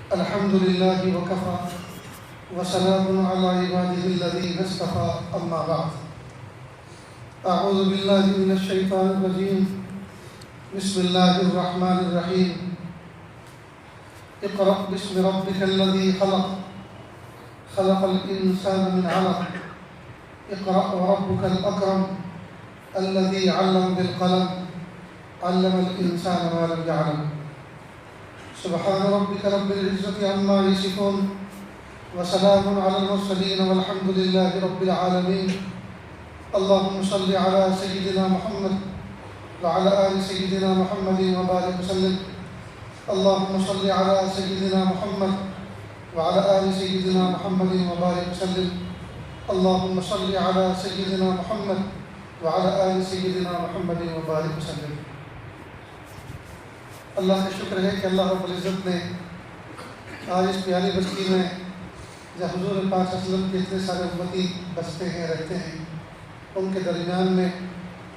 الحمد لله وكفى وسلام على عباده الذين اصطفى أما بعد أعوذ بالله من الشيطان الرجيم بسم الله الرحمن الرحيم اقرأ باسم ربك الذي خلق خلق الإنسان من علق اقرأ وربك الأكرم الذي علم بالقلم علم الإنسان ما لم يعلم سبحان ربك رب العزة عما يصفون وسلام على المرسلين والحمد لله رب العالمين اللهم صل على سيدنا محمد وعلى آل سيدنا محمد وبارك وسلم اللهم صل على سيدنا محمد وعلى آل سيدنا محمد وبارك وسلم اللهم صل على سيدنا محمد وعلى آل سيدنا محمد وبارك وسلم۔ اللہ کا شکر ہے کہ اللہ رب العزت نے آج اس پیاری بستی میں جہاں حضور پاک صلی اللہ علیہ وسلم کے اتنے سارے امتی بستے ہیں رہتے ہیں، ان کے درمیان میں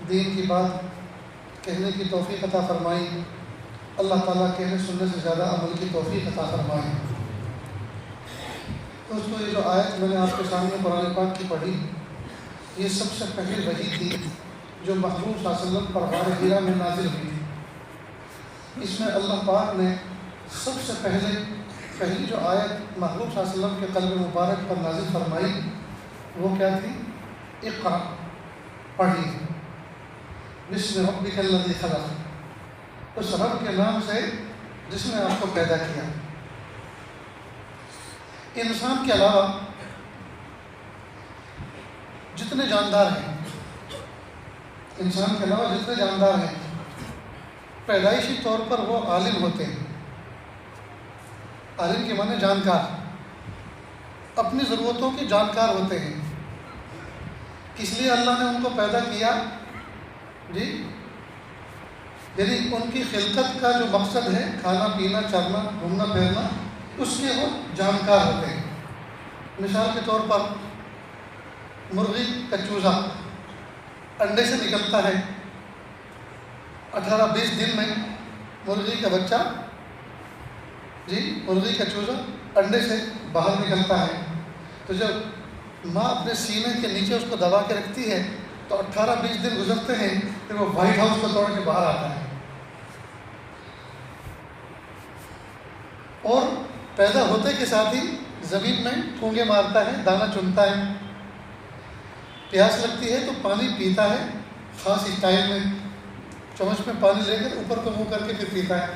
دین کی بات کہنے کی توفیق عطا فرمائی۔ اللہ تعالیٰ کہنے سننے سے زیادہ عمل کی توفیق عطا فرمائی۔ دوستو، یہ جو آیت میں نے آپ کے سامنے قرآن پاک کی پڑھی، یہ سب سے پہلی وحی تھی جو محبوب صلی اللہ علیہ وسلم پر غار حرا میں نازل ہوئی تھی۔ اس میں اللہ پاک نے سب سے پہلی جو آیت محبوب صلی اللہ علیہ وسلم کے قلب مبارک پر نازل فرمائی وہ کیا تھی؟ اقرأ، پڑھی، بسم ربک الذی خلق، اس رب کے نام سے جس نے آپ کو پیدا کیا۔ انسان کے علاوہ جتنے جاندار ہیں، انسان کے علاوہ جتنے جاندار ہیں، پیدائشی طور پر وہ عالم ہوتے ہیں۔ عالم کے معنی جانکار، اپنی ضرورتوں کے جانکار ہوتے ہیں۔ کس لیے اللہ نے ان کو پیدا کیا؟ یعنی ان کی خلقت کا جو مقصد ہے، کھانا پینا چرنا گھومنا پھرنا، اس کے وہ جانکار ہوتے ہیں۔ مثال کے طور پر مرغی کا چوزا انڈے سے نکلتا ہے، 18-20 دن میں مرغی کا بچہ مرغی کا چوزا انڈے سے باہر نکلتا ہے۔ تو جب ماں اپنے سینے کے نیچے اس کو دبا کے رکھتی ہے تو 18-20 دن گزرتے ہیں، پھر وہ وائٹ ہاؤس کو توڑ کے باہر آتا ہے اور پیدا ہوتے کے ساتھ ہی زمین میں ٹھونگے مارتا ہے، دانہ چنتا ہے، پیاس لگتی ہے تو پانی پیتا ہے، خاص اسٹائل میں چمچ میں پانی لے کر اوپر کو منہ کر کے پھر پیتا ہے۔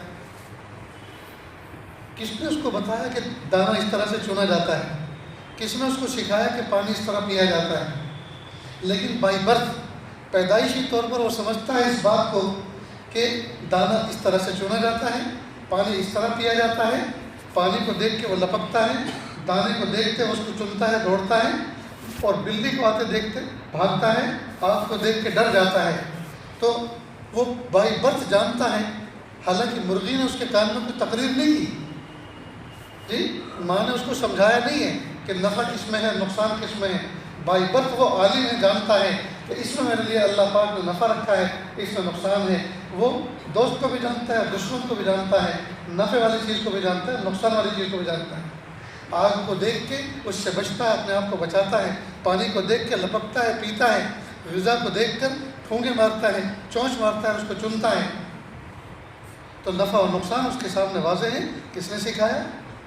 کس نے اس کو بتایا کہ دانہ اس طرح سے چنا جاتا ہے؟ کس نے اس کو سکھایا کہ پانی اس طرح پیا جاتا ہے؟ لیکن بائی برتھ، پیدائشی طور پر وہ سمجھتا ہے اس بات کو کہ دانہ اس طرح سے چنا جاتا ہے، پانی اس طرح پیا جاتا ہے۔ پانی کو دیکھ کے وہ لپکتا ہے، دانے کو دیکھتے وہ اس کو چنتا ہے، دوڑتا ہے، اور بلی کو آتے دیکھتے بھاگتا ہے، آگ کو دیکھ کے ڈر جاتا ہے۔ تو وہ بائی برتھ جانتا ہے، حالانکہ مرغی نے اس کے کان میں کوئی تقریر نہیں کی، ماں نے اس کو سمجھایا نہیں ہے کہ نفع کس میں ہے نقصان کس میں ہے۔ بائی برتھ وہ عالم ہے، جانتا ہے کہ اس میں میرے لیے اللہ پاک نے نفع رکھا ہے، اس میں نقصان ہے۔ وہ دوست کو بھی جانتا ہے، دشمن کو بھی جانتا ہے، نفع والی چیز کو بھی جانتا ہے، نقصان والی چیز کو بھی جانتا ہے۔ آگ کو دیکھ کے اس سے بچتا ہے، اپنے آپ کو بچاتا ہے، پانی کو دیکھ کے لپکتا ہے، پیتا ہے، غذا کو دیکھ کر ٹھونگے مارتا ہے، چونچ مارتا ہے، اس کو چنتا ہے۔ تو نفع اور نقصان اس کے سامنے واضح ہے۔ کس نے سکھایا؟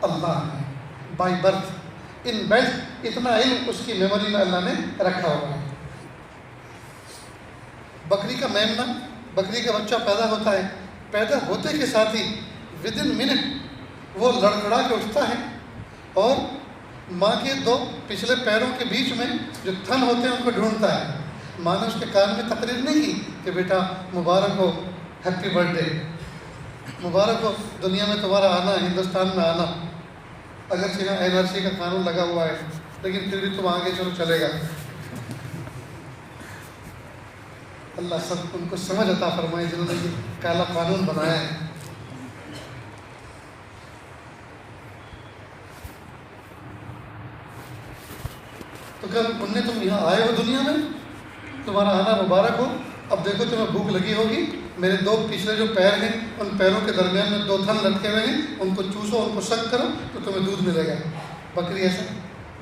اللہ نے، بائی برتھ، ان بیلٹ، اتنا علم اس کی میموری میں اللہ نے رکھا ہوا ہے۔ بکری کا میمنہ، بکری کا بچہ پیدا ہوتا ہے، پیدا ہوتے کے ساتھ ہی ودن منٹ وہ لڑکھڑا کے اٹھتا ہے اور ماں کے 2 پچھلے پیروں کے بیچ میں جو تھن ہوتے ہیں ان کو ڈھونڈتا ہے۔ ماں نے اس کے کان میں تقریر نہیں کی کہ بیٹا مبارک ہو، ہیپی برتھ ڈے، مبارک ہو دنیا میں تمہارا آنا، ہندوستان میں آنا، اگرچہ یہاں NRC کا قانون لگا ہوا ہے لیکن پھر بھی تم آگے چلے گا۔ اللہ سب ان کو سمجھ عطا فرمائے جنہوں نے یہ کالا قانون بنایا ہے۔ تو کل تم یہاں آئے ہو دنیا میں، تمہارا آنا مبارک ہو، اب دیکھو تمہیں بھوک لگی ہوگی میرے 2 پچھلے جو پیر ہیں ان پیروں کے درمیان میں 2 تھن لٹکے ہوئے ہیں، ان کو چوسو، ان کو سک کرو تو تمہیں دودھ ملے گا۔ بکری ایسا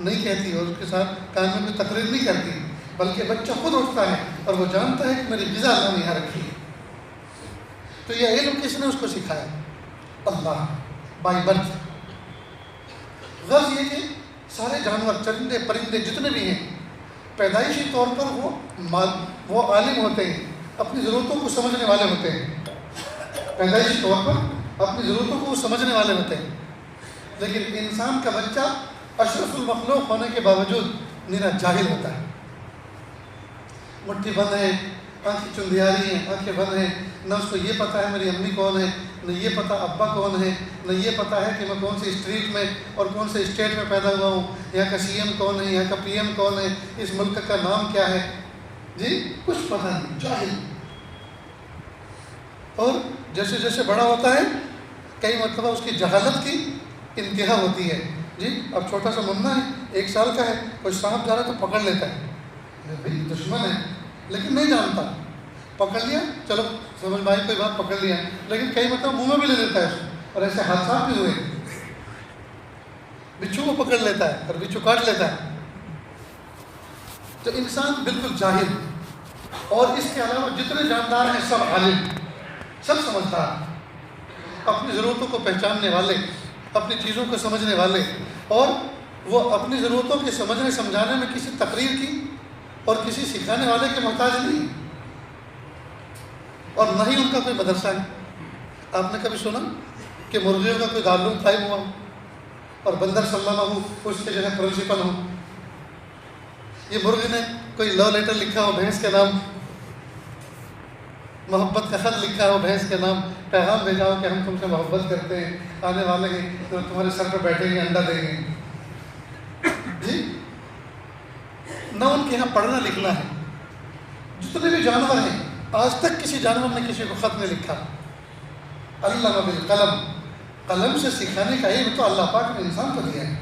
نہیں کہتی اور اس کے ساتھ کان میں کوئی تقریر نہیں کرتی، بلکہ بچہ خود اٹھتا ہے اور وہ جانتا ہے کہ میری غذا اللہ نے یہاں رکھی ہے۔ تو یہ علم کس نے اس کو سکھایا؟ اللہ، بائی برتھ۔ غرض یہ کہ سارے جانور، چرندے پرندے جتنے بھی ہیں، پیدائشی طور پر وہ عالم ہوتے ہیں، اپنی ضرورتوں کو سمجھنے والے ہوتے ہیں۔ پیدائشی طور پر اپنی ضرورتوں کو وہ سمجھنے والے ہوتے ہیں، لیکن انسان کا بچہ اشرف المخلوق ہونے کے باوجود میرا جاہل ہوتا ہے۔ مٹھی بند ہے، آنکھیں چندیاری ہیں، آنکھیں بند ہیں، نہ اس کو یہ پتہ ہے میری امی کون ہے، نہ یہ پتہ ابا کون ہے، نہ یہ پتہ ہے کہ میں کون سی اسٹریٹ میں اور کون سے اسٹیٹ میں پیدا ہوا ہوں، یہاں کا سی ایم کون ہے، یہاں کا پی ایم کون ہے، اس ملک کا نام کیا ہے، جی کچھ پتہ نہیں، جاہل۔ اور جیسے جیسے بڑا ہوتا ہے کئی مرتبہ اس کی جہالت کی انتہا ہوتی ہے۔ جی اب چھوٹا سا منا ہے، 1 سال کا ہے، کوئی سانپ جا رہا ہے تو پکڑ لیتا ہے، بھائی دشمن ہے لیکن نہیں جانتا، پکڑ لیا، چلو سمجھ میں آئی کوئی بات، پکڑ لیا، لیکن کئی مرتبہ منہ میں بھی لے لیتا ہے اس کو، اور ایسے حادثات بھی ہوئے، بچھو کو پکڑ لیتا ہے اور بچھو کاٹ لیتا ہے۔ تو انسان بالکل جاہل، اور اس کے علاوہ جتنے جاندار ہیں سب عالم، سب سمجھدار، اپنی ضرورتوں کو پہچاننے والے، اپنی چیزوں کو سمجھنے والے، اور وہ اپنی ضرورتوں کے سمجھنے سمجھانے میں کسی تقریر کی اور کسی سکھانے والے کے محتاج نہیں، اور نہ ہی ان کا کوئی مدرسہ ہے۔ آپ نے کبھی سنا کہ مرغیوں کا کوئی دارالعلوم قائم ہوا اور بندر سلامہ ہو اس کے جو ہے پرنسپل ہوں؟ یہ مرغی نے کوئی لو لیٹر لکھا ہو بھینس کے نام، محبت کا خط لکھا ہو بھینس کے نام، پیغام بھیجا ہو کہ ہم تم سے محبت کرتے ہیں، آنے والے ہیں تو تمہارے سر پہ بیٹھیں گے، انڈا دیں گے، جی نہ ان کے یہاں پڑھنا لکھنا ہے۔ جتنے بھی جانور ہیں، آج تک کسی جانور نے کسی کو خط نہیں لکھا۔ علم بالقلم، قلم سے سکھانے کا علم تو اللہ پاک نے انسان کو دیا ہے۔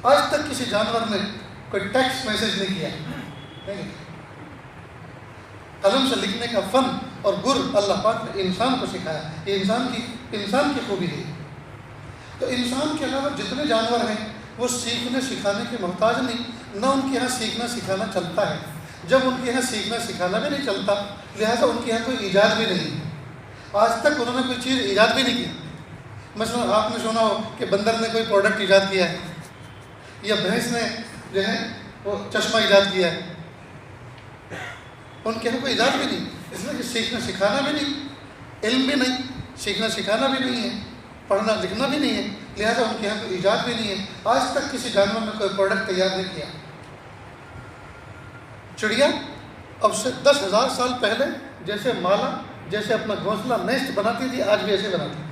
آج تک کسی جانور نے کوئی ٹیکسٹ میسج نہیں کیا، نہیں، قلم سے لکھنے کا فن اور گر اللہ پاک نے انسان کو سکھایا۔ یہ انسان کی خوبی ہے۔ تو انسان کے علاوہ جتنے جانور ہیں وہ سیکھنے سکھانے کے محتاج نہیں، نہ ان کے یہاں سیکھنا سکھانا چلتا ہے۔ جب ان کے یہاں سیکھنا سکھانا بھی نہیں چلتا، لہٰذا ان کے یہاں کوئی ایجاد بھی نہیں، آج تک انہوں نے کوئی چیز ایجاد بھی نہیں کی۔ مثلا آپ نے سنا ہو کہ بندر نے کوئی پروڈکٹ ایجاد کیا ہے، یا بھینس نے جو ہے وہ چشمہ ایجاد کیا ہے، ان کے یہاں کوئی ایجاد بھی نہیں، اس لیے کہ سیکھنا سکھانا بھی نہیں، علم بھی نہیں، سیکھنا سکھانا بھی نہیں ہے، پڑھنا لکھنا بھی نہیں ہے، لہٰذا ان کے یہاں کوئی ایجاد بھی نہیں ہے۔ آج تک کسی جانور نے کوئی پروڈکٹ تیار نہیں کیا۔ چڑیا اب سے 10,000 سال پہلے جیسے مالا، جیسے اپنا گھونسلہ نیسٹ بناتی تھی، آج بھی ایسے بناتی۔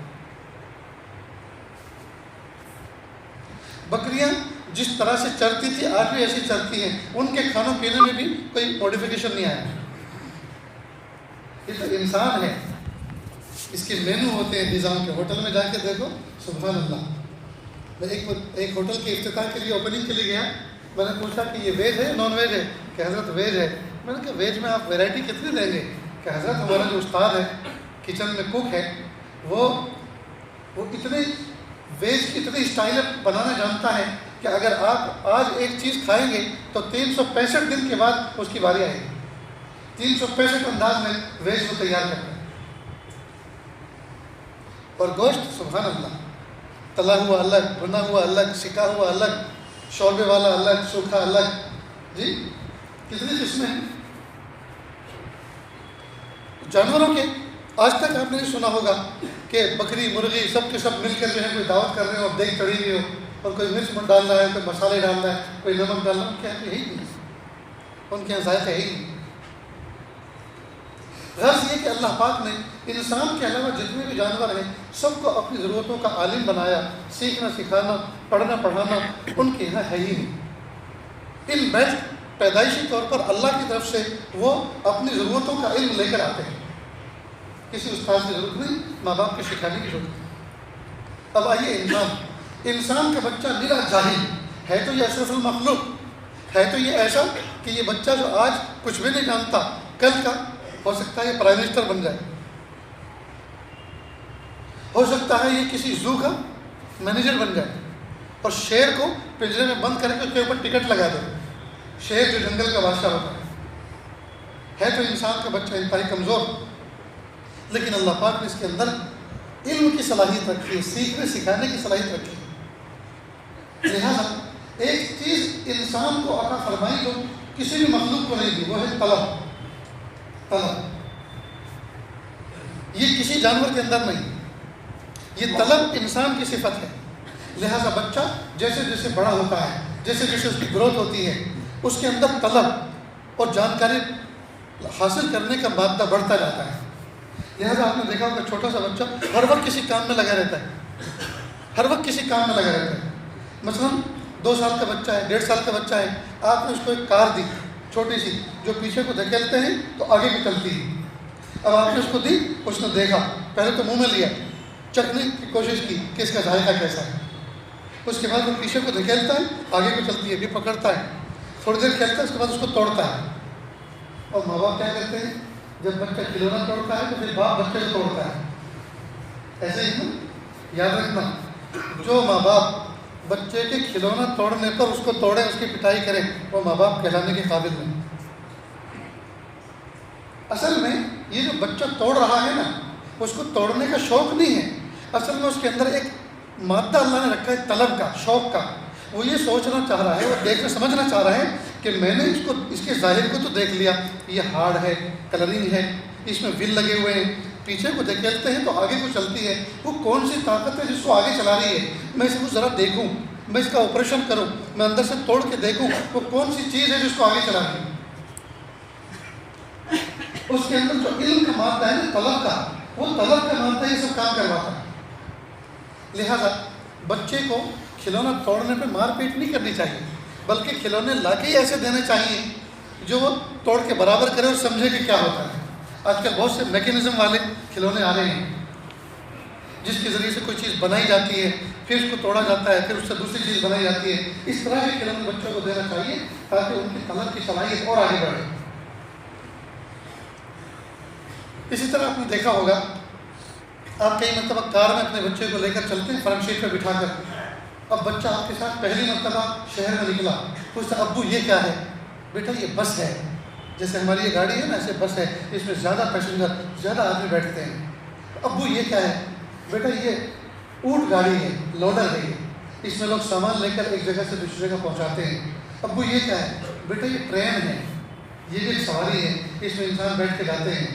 بکریاں جس طرح سے چرتی تھی آج بھی ایسی چرتی ہیں، ان کے کھانوں پینے میں بھی کوئی موڈیفیکیشن نہیں آیا۔ یہ تو انسان ہے، اس کے مینو ہوتے ہیں نظام کے، ہوٹل میں جا کے دیکھو، سبحان اللہ۔ میں ایک ہوٹل کے افتتاح کے لیے، اوپننگ کے لیے گیا، میں نے پوچھا کہ یہ ویج ہے نان ویج ہے؟ کہ حضرت ویج ہے۔ میں نے کہا ویج میں آپ ویرائٹی کتنی دیں گے؟ کہ حضرت ہمارا جو استاد ہے کچن میں کوک ہے، وہ اتنے ویج کی اتنی اسٹائل بنانا جانتا ہے کہ اگر آپ آج ایک چیز کھائیں گے تو 365 دن کے بعد اس کی باری آئے گی۔ 365 انداز میں ویج کو تیار کرتا ہے۔ اور گوشت سبحان اللہ، تلا ہوا الگ، بنا ہوا الگ، سکا ہوا الگ، شوربے والا الگ، سوکھا الگ، جی کتنی قسمیں ہیں جانوروں کے۔ آج تک آپ نے سنا ہوگا کہ بکری مرغی سب کے سب مل کر جو ہے کوئی دعوت کر رہے ہو اور دیگ چڑھی ہوئی ہو اور کوئی مرچ ڈال رہا ہے، کوئی مسالے ڈال رہا ہے، کوئی نمک ڈال رہا ہے، ان کے یہاں تو یہی نہیں، ان کے یہاں ذائقہ یہی نہیں۔ غرض یہ کہ اللہ پاک نے انسان کے علاوہ جتنے بھی جانور ہیں سب کو اپنی ضرورتوں کا عالم بنایا۔ سیکھنا سکھانا، پڑھنا پڑھانا ان کے یہاں ہے ہی نہیں۔ ان بیٹھ پیدائشی طور پر اللہ کی طرف سے وہ اپنی ضرورتوں کا علم لے کر آتے ہیں، کسی استاد کی ضرورت نہیں، ماں باپ کے سکھانے کی ضرورت نہیں۔ اب آئیے انسان کا بچہ میرا جاہل ہے، تو یہ اشرف المخلوق ہے، تو یہ ایسا کہ یہ بچہ جو آج کچھ بھی نہیں جانتا، کل کا ہو سکتا ہے یہ پرائم منسٹر بن جائے، ہو سکتا ہے یہ کسی زو کا مینیجر بن جائے اور شیر کو پنجرے میں بند کر کے اس کے اوپر ٹکٹ لگا دے. شیر جو جنگل کا بادشاہ ہوتا ہے تو انسان کا بچہ انتہائی کمزور، لیکن اللہ پاک نے اس کے اندر علم کی صلاحیت رکھی ہے، سیکھنے سکھانے کی صلاحیت رکھی ہے. لہذا ایک چیز انسان کو عطا فرمائی جو کسی بھی مخلوق کو نہیں دی، وہ ہے طلب. یہ کسی جانور کے اندر نہیں، یہ طلب انسان کی صفت ہے. لہذا بچہ جیسے جیسے بڑا ہوتا ہے، جیسے جیسے اس کی گروتھ ہوتی ہے، اس کے اندر طلب اور جانکاری حاصل کرنے کا مادہ بڑھتا جاتا ہے. لہذا آپ نے دیکھا ہوگا چھوٹا سا بچہ ہر وقت کسی کام میں لگا رہتا ہے، ہر وقت کسی کام میں لگا رہتا ہے. مثلا 2 سال کا بچہ ہے، 1.5 سال کا بچہ ہے، آپ نے اس کو ایک کار دی چھوٹی سی جو پیچھے کو دھکیلتے ہیں تو آگے کو چلتی ہے. اب آپ نے اس کو دی، اس نے دیکھا، پہلے تو منہ میں لیا، چکھنے کی کوشش کی کہ اس کا ذائقہ کیسا ہے. اس کے بعد وہ پیچھے کو دھکیلتا ہے، آگے کو چلتی ہے، پھر پکڑتا ہے، تھوڑی دیر کھیلتا ہے، اس کے بعد اس کو توڑتا ہے. اور ماں باپ کیا کرتے ہیں؟ جب بچہ کھلونا توڑتا ہے تو پھر باپ بچے کو توڑتا ہے. ایسے ہی نا؟ یاد رکھنا، جو ماں باپ بچے کے کھلونا توڑنے پر اس کو توڑے، اس کی پٹائی کرے، وہ ماں باپ کہلانے کے قابل نہیں. اصل میں یہ جو بچہ توڑ رہا ہے نا، اس کو توڑنے کا شوق نہیں ہے، اصل میں اس کے اندر ایک مادہ اللہ نے رکھا ہے طلب کا، شوق کا. وہ یہ سوچنا چاہ رہا ہے، وہ دیکھنا سمجھنا چاہ رہا ہے کہ میں نے اس کے ظاہر کو تو دیکھ لیا، یہ ہارڈ ہے، کلرنگ ہے، اس میں ویل لگے ہوئے ہیں، پیچھے کو دھکیلتے ہیں تو آگے کو چلتی ہے. وہ کون سی طاقت ہے جس کو آگے چلا رہی ہے؟ میں اس کو ذرا دیکھوں، میں اس کا آپریشن کروں، میں اندر سے توڑ کے دیکھوں وہ کون سی چیز ہے جس کو آگے چلا رہی ہے. اس کے اندر جو علم کا مادہ ہے نا، طلب کا، وہ طلب کا مادہ یہ سب کام کرواتا ہے. لہذا بچے کو کھلونا توڑنے پہ مار پیٹ نہیں کرنی چاہیے، بلکہ کھلونے لا کے ہی ایسے دینے چاہیے جو وہ توڑ کے برابر کرے اور سمجھے کہ کیا ہوتا ہے. آج کل بہت سے میکینزم والے کھلونے آ رہے ہیں جس کے ذریعے سے کوئی چیز بنائی جاتی ہے، پھر اس کو توڑا جاتا ہے، پھر اس سے دوسری چیز بنائی جاتی ہے. اس طرح کے کھلونے بچوں کو دینا چاہیے تاکہ ان کی طلب کی صلاحیت اور آگے بڑھے. اسی طرح آپ نے دیکھا ہوگا، آپ کئی مرتبہ کار میں اپنے بچے کو لے کر چلتے ہیں فرنٹ سیٹ پہ بٹھا کر. اب بچہ آپ کے ساتھ پہلی مرتبہ شہر میں نکلا، پوچھتا ابو یہ کیا ہے؟ بیٹا یہ بس ہے، جیسے ہماری یہ گاڑی ہے نا، ایسے بس ہے، اس میں زیادہ پیسنجر، زیادہ آدمی بیٹھتے ہیں. ابو یہ کیا ہے؟ بیٹا یہ اونٹ گاڑی ہے، لوڈر ہے، اس میں لوگ سامان لے کر ایک جگہ سے دوسری جگہ پہنچاتے ہیں. ابو یہ کیا ہے؟ بیٹا یہ ٹرین ہے، یہ بھی ایک سواری ہے، اس میں انسان بیٹھ کے جاتے ہیں.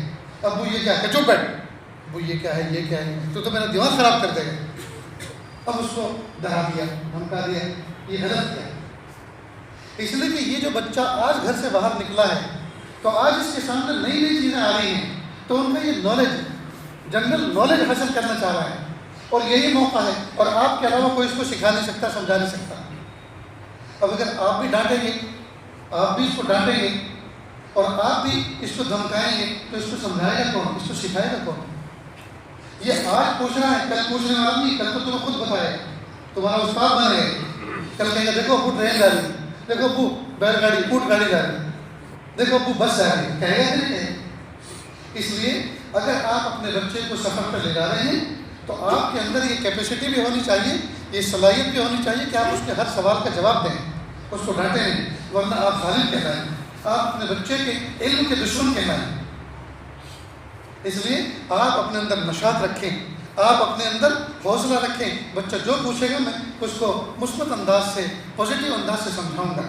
ابو یہ کیا ہے؟ چپ بیٹھ. ابو یہ کیا ہے؟ یہ کیا ہے؟ تو میرا دماغ خراب کر دے گا. اب اس کو ڈرا دیا، دھمکا دیا، یہ غلط کیا؟ اس لیے کہ یہ جو بچہ آج گھر سے باہر نکلا ہے تو آج اس کے سامنے نئی نئی چیزیں آ رہی ہیں، تو ان کا یہ نالج، جنرل نالج حاصل کرنا چاہ رہا ہے، اور یہی موقع ہے. اور آپ کے علاوہ کوئی اس کو سکھا نہیں سکتا، سمجھا نہیں سکتا. اب اگر آپ بھی ڈانٹیں گے، آپ بھی اس کو ڈانٹیں گے اور آپ بھی اس کو دھمکائیں گے تو اس کو سمجھائے گا کون؟ اس کو سکھائے گا کون؟ یہ آج پوچھ رہا ہے، کل پوچھنے والا نہیں، کل تو تمہیں خود بتائے گا، تمہارا استاد بنے گا. کل کہیں گا دیکھو ابو ٹرین جا رہی، دیکھو ابو بیل گاڑی، اونٹ گاڑی جا رہی، دیکھو ابو بس جا رہی، کہے گا نہیں کہے. اس لیے اگر آپ اپنے بچے کو سفر پہ لے جا رہے ہیں تو آپ کے اندر یہ کیپیسٹی بھی ہونی چاہیے، یہ صلاحیت بھی ہونی چاہیے کہ آپ اس کے ہر سوال کا جواب دیں، اس کو ڈانٹیں نہیں، ورنہ آپ ظالم کہلائیں، آپ اپنے بچے کے علم کے دشمن کہلائیں. اس لیے آپ اپنے اندر نشاط رکھیں، آپ اپنے اندر حوصلہ رکھیں. بچہ جو پوچھے گا میں اس کو مثبت انداز سے، پازیٹیو انداز سے سمجھاؤں گا.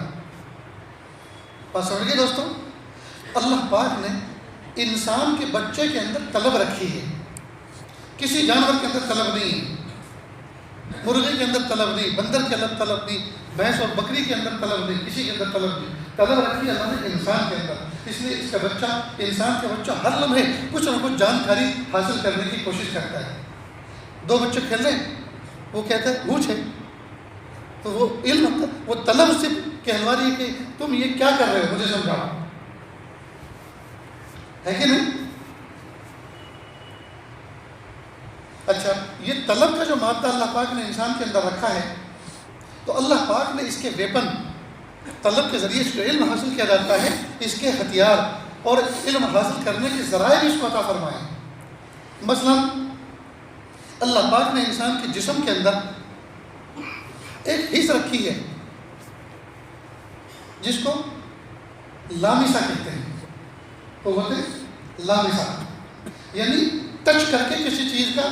بات سمجھ گئے دوستوں؟ اللہ پاک نے انسان کے بچے کے اندر طلب رکھی ہے، کسی جانور کے اندر طلب نہیں ہے. مرغے کے اندر طلب نہیں، بندر کے اندر طلب نہیں، بھینس اور بکری کے اندر طلب نہیں، کسی کے اندر طلب نہیں. طلب رکھی اللہ نے انسان کے اندر. اس لیے اس کا بچہ، انسان کا بچہ ہر لمحے کچھ نہ کچھ جانکاری حاصل کرنے کی کوشش کرتا ہے. 2 بچے کھیل رہے ہیں، وہ کہتا ہے اونچ ہے، تو وہ علم، وہ طلب سے کہلوا رہی ہے کہ تم یہ کیا کر رہے ہو، مجھے سمجھاؤ، ہے کہ نہیں؟ اچھا، یہ طلب کا جو مادہ اللہ پاک نے انسان کے اندر رکھا ہے، تو اللہ پاک نے اس کے ویپن، طلب کے ذریعے جو علم حاصل کیا جاتا ہے، اس کے ہتھیار اور علم حاصل کرنے کے ذرائع بھی اس کو عطا فرمائے. مثلا اللہ پاک نے انسان کے جسم کے اندر ایک حص رکھی ہے جس کو لامسہ کہتے ہیں، قوت لامسہ، یعنی ٹچ کر کے کسی چیز کا